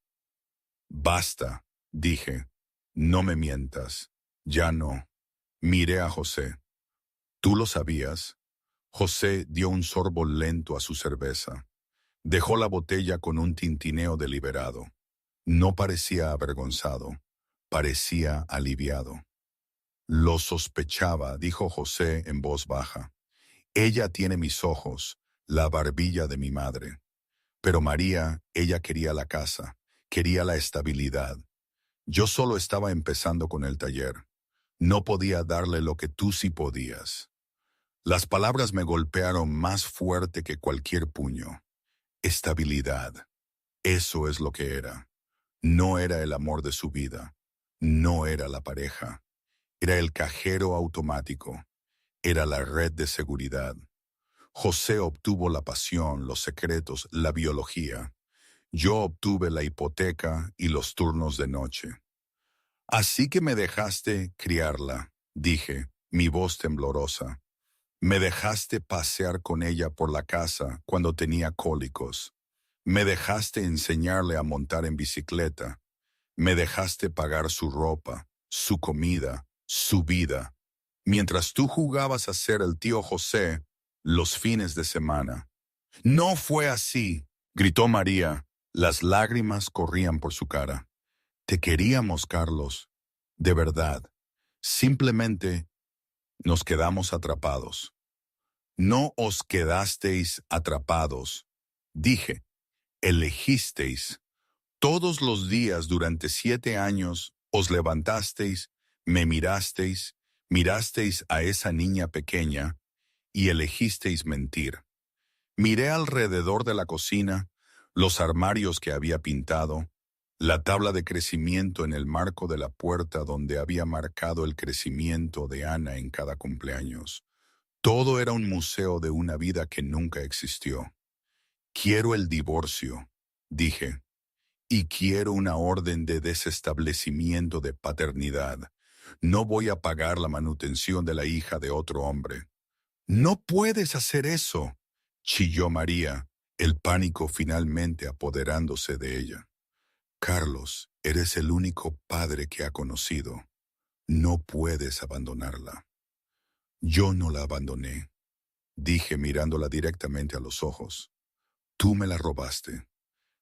«Basta», dije. «No me mientas». «Ya no». Miré a José. «¿Tú lo sabías?» José dio un sorbo lento a su cerveza. Dejó la botella con un tintineo deliberado. No parecía avergonzado, parecía aliviado. «Lo sospechaba», dijo José en voz baja. «Ella tiene mis ojos, la barbilla de mi madre. Pero María, ella quería la casa, quería la estabilidad. Yo solo estaba empezando con el taller. No podía darle lo que tú sí podías». Las palabras me golpearon más fuerte que cualquier puño. Estabilidad. Eso es lo que era. No era el amor de su vida. No era la pareja. Era el cajero automático. Era la red de seguridad. José obtuvo la pasión, los secretos, la biología. Yo obtuve la hipoteca y los turnos de noche. Así que me dejaste criarla, dije, mi voz temblorosa. Me dejaste pasear con ella por la casa cuando tenía cólicos. Me dejaste enseñarle a montar en bicicleta. Me dejaste pagar su ropa, su comida, su vida, mientras tú jugabas a ser el tío José los fines de semana. No fue así, gritó María. Las lágrimas corrían por su cara. Te queríamos, Carlos. De verdad. Simplemente nos quedamos atrapados. No os quedasteis atrapados. Dije, elegisteis. Todos los días durante 7 años os levantasteis, me mirasteis, mirasteis a esa niña pequeña y elegisteis mentir. Miré alrededor de la cocina, los armarios que había pintado, la tabla de crecimiento en el marco de la puerta donde había marcado el crecimiento de Ana en cada cumpleaños. Todo era un museo de una vida que nunca existió. Quiero el divorcio, dije, y quiero una orden de desestablecimiento de paternidad. No voy a pagar la manutención de la hija de otro hombre. No puedes hacer eso, chilló María, el pánico finalmente apoderándose de ella. Carlos, eres el único padre que ha conocido. No puedes abandonarla. Yo no la abandoné, dije mirándola directamente a los ojos. Tú me la robaste.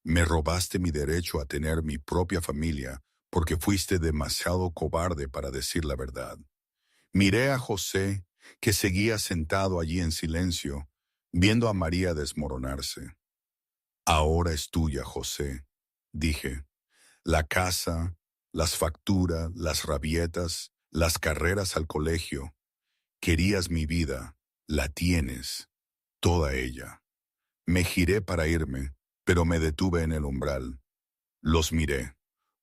Me robaste mi derecho a tener mi propia familia porque fuiste demasiado cobarde para decir la verdad. Miré a José, que seguía sentado allí en silencio, viendo a María desmoronarse. Ahora es tuya, José, dije. La casa, las facturas, las rabietas, las carreras al colegio. Querías mi vida, la tienes, toda ella. Me giré para irme, pero me detuve en el umbral. Los miré.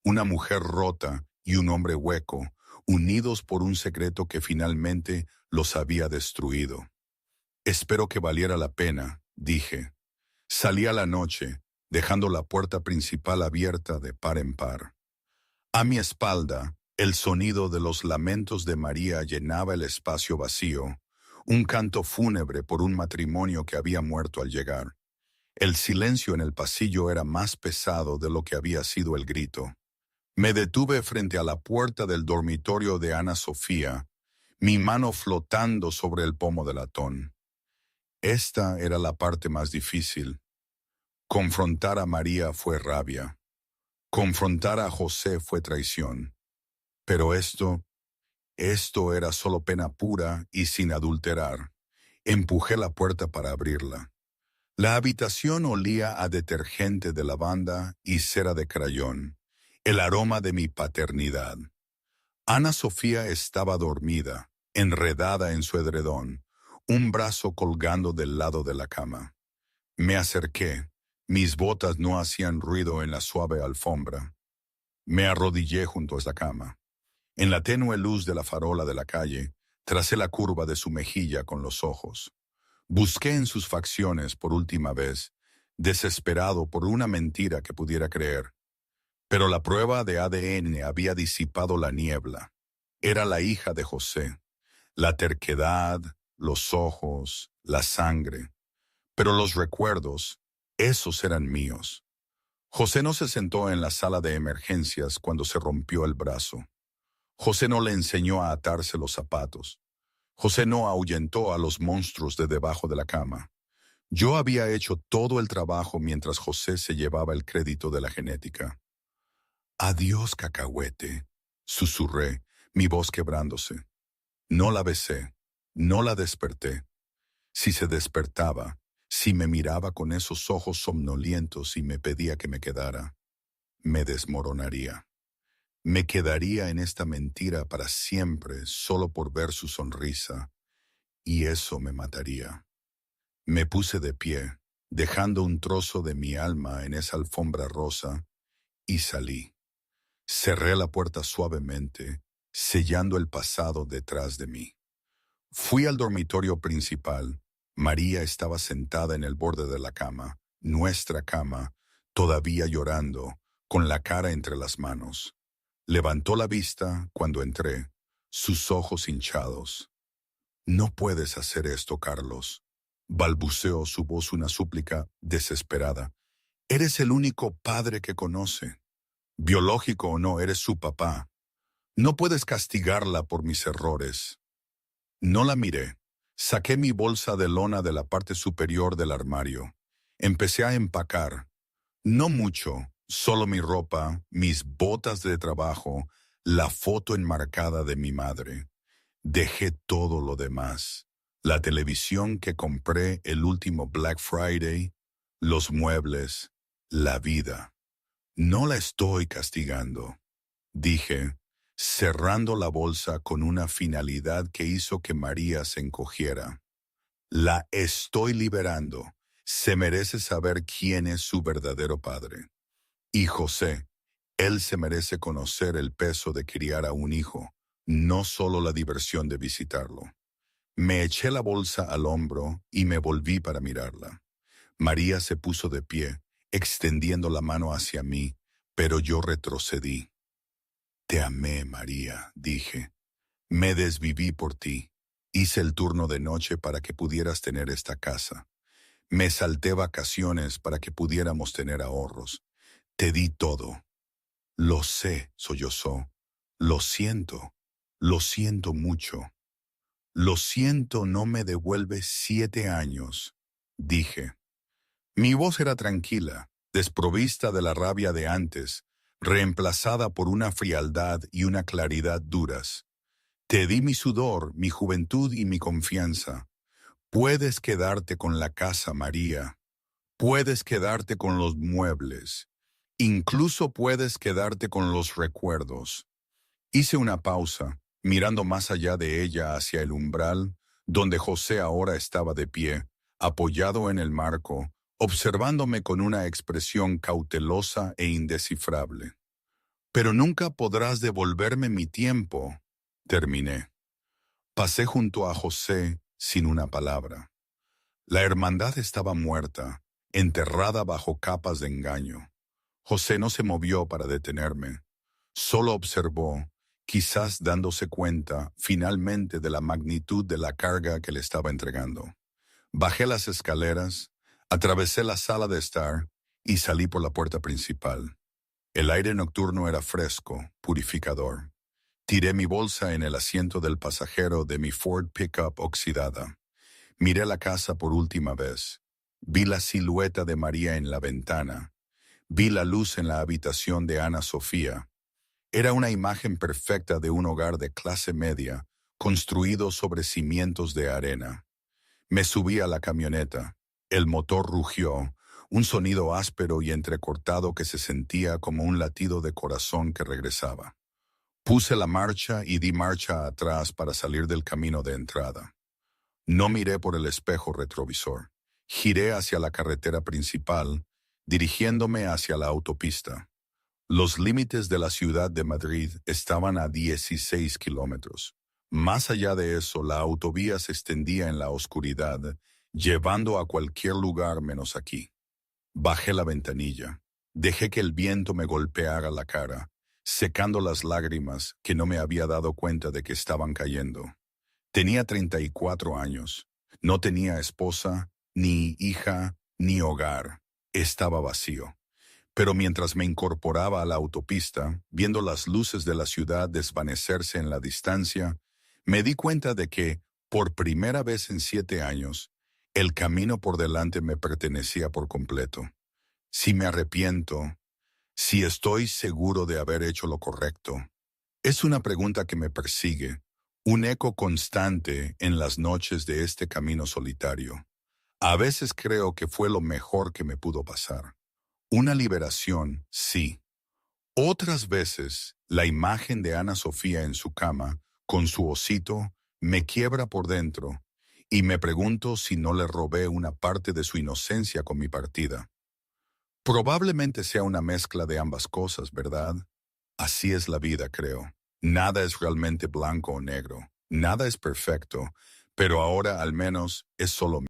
Una mujer rota y un hombre hueco, unidos por un secreto que finalmente los había destruido. Espero que valiera la pena, dije. Salí a la noche, dejando la puerta principal abierta de par en par. A mi espalda, el sonido de los lamentos de María llenaba el espacio vacío, un canto fúnebre por un matrimonio que había muerto al llegar. El silencio en el pasillo era más pesado de lo que había sido el grito. Me detuve frente a la puerta del dormitorio de Ana Sofía, mi mano flotando sobre el pomo del latón. Esta era la parte más difícil. Confrontar a María fue rabia. Confrontar a José fue traición. Pero esto era solo pena pura y sin adulterar. Empujé la puerta para abrirla. La habitación olía a detergente de lavanda y cera de crayón, el aroma de mi paternidad. Ana Sofía estaba dormida, enredada en su edredón, un brazo colgando del lado de la cama. Me acerqué, mis botas no hacían ruido en la suave alfombra. Me arrodillé junto a la cama. En la tenue luz de la farola de la calle, tracé la curva de su mejilla con los ojos. Busqué en sus facciones por última vez, desesperado por una mentira que pudiera creer. Pero la prueba de ADN había disipado la niebla. Era la hija de José. La terquedad, los ojos, la sangre. Pero los recuerdos, esos eran míos. José no se sentó en la sala de emergencias cuando se rompió el brazo. José no le enseñó a atarse los zapatos. José no ahuyentó a los monstruos de debajo de la cama. Yo había hecho todo el trabajo mientras José se llevaba el crédito de la genética. Adiós, cacahuete, susurré, mi voz quebrándose. No la besé, no la desperté. Si se despertaba, si me miraba con esos ojos somnolientos y me pedía que me quedara, me desmoronaría. Me quedaría en esta mentira para siempre solo por ver su sonrisa. y eso me mataría. Me puse de pie, dejando un trozo de mi alma en esa alfombra rosa, y salí. Cerré la puerta suavemente, sellando el pasado detrás de mí. Fui al dormitorio principal. María estaba sentada en el borde de la cama, nuestra cama, todavía llorando, con la cara entre las manos. Levantó la vista cuando entré, sus ojos hinchados. «No puedes hacer esto, Carlos», balbuceó su voz una súplica desesperada. «Eres el único padre que conoce. Biológico o no, eres su papá. No puedes castigarla por mis errores». No la miré. Saqué mi bolsa de lona de la parte superior del armario. Empecé a empacar. No mucho, solo mi ropa, mis botas de trabajo, la foto enmarcada de mi madre. Dejé todo lo demás. La televisión que compré el último Black Friday, los muebles, la vida. No la estoy castigando, dije, cerrando la bolsa con una finalidad que hizo que María se encogiera. La estoy liberando. Se merece saber quién es su verdadero padre. Y José, él se merece conocer el peso de criar a un hijo, no solo la diversión de visitarlo. Me eché la bolsa al hombro y me volví para mirarla. María se puso de pie, extendiendo la mano hacia mí, pero yo retrocedí. «Te amé, María», dije. «Me desviví por ti. Hice el turno de noche para que pudieras tener esta casa. Me salté vacaciones para que pudiéramos tener ahorros. Te di todo». «Lo sé», sollozó. Lo siento mucho». «Lo siento, no me devuelves 7 años», dije. Mi voz era tranquila, desprovista de la rabia de antes, reemplazada por una frialdad y una claridad duras. «Te di mi sudor, mi juventud y mi confianza. Puedes quedarte con la casa, María. Puedes quedarte con los muebles. Incluso puedes quedarte con los recuerdos». Hice una pausa, mirando más allá de ella hacia el umbral, donde José ahora estaba de pie, apoyado en el marco, observándome con una expresión cautelosa e indescifrable. «Pero nunca podrás devolverme mi tiempo», terminé. Pasé junto a José sin una palabra. La hermandad estaba muerta, enterrada bajo capas de engaño. José no se movió para detenerme. Solo observó, quizás dándose cuenta finalmente de la magnitud de la carga que le estaba entregando. Bajé las escaleras, atravesé la sala de estar y salí por la puerta principal. El aire nocturno era fresco, purificador. Tiré mi bolsa en el asiento del pasajero de mi Ford Pickup oxidada. Miré la casa por última vez. Vi la silueta de María en la ventana. Vi la luz en la habitación de Ana Sofía. Era una imagen perfecta de un hogar de clase media, construido sobre cimientos de arena. Me subí a la camioneta. El motor rugió, un sonido áspero y entrecortado que se sentía como un latido de corazón que regresaba. Puse la marcha y di marcha atrás para salir del camino de entrada. No miré por el espejo retrovisor. Giré hacia la carretera principal, dirigiéndome hacia la autopista. Los límites de la ciudad de Madrid estaban a 16 kilómetros. Más allá de eso, la autovía se extendía en la oscuridad, llevando a cualquier lugar menos aquí. Bajé la ventanilla. Dejé que el viento me golpeara la cara, secando las lágrimas que no me había dado cuenta de que estaban cayendo. Tenía 34 años. No tenía esposa, ni hija, ni hogar. Estaba vacío. Pero mientras me incorporaba a la autopista, viendo las luces de la ciudad desvanecerse en la distancia, me di cuenta de que, por primera vez en 7 años, el camino por delante me pertenecía por completo. Si me arrepiento, si estoy seguro de haber hecho lo correcto, es una pregunta que me persigue, un eco constante en las noches de este camino solitario. A veces creo que fue lo mejor que me pudo pasar. Una liberación, sí. Otras veces, la imagen de Ana Sofía en su cama, con su osito, me quiebra por dentro Y me pregunto si no le robé una parte de su inocencia con mi partida. Probablemente sea una mezcla de ambas cosas, ¿verdad? Así es la vida, creo. Nada es realmente blanco o negro. Nada es perfecto, pero ahora al menos es solo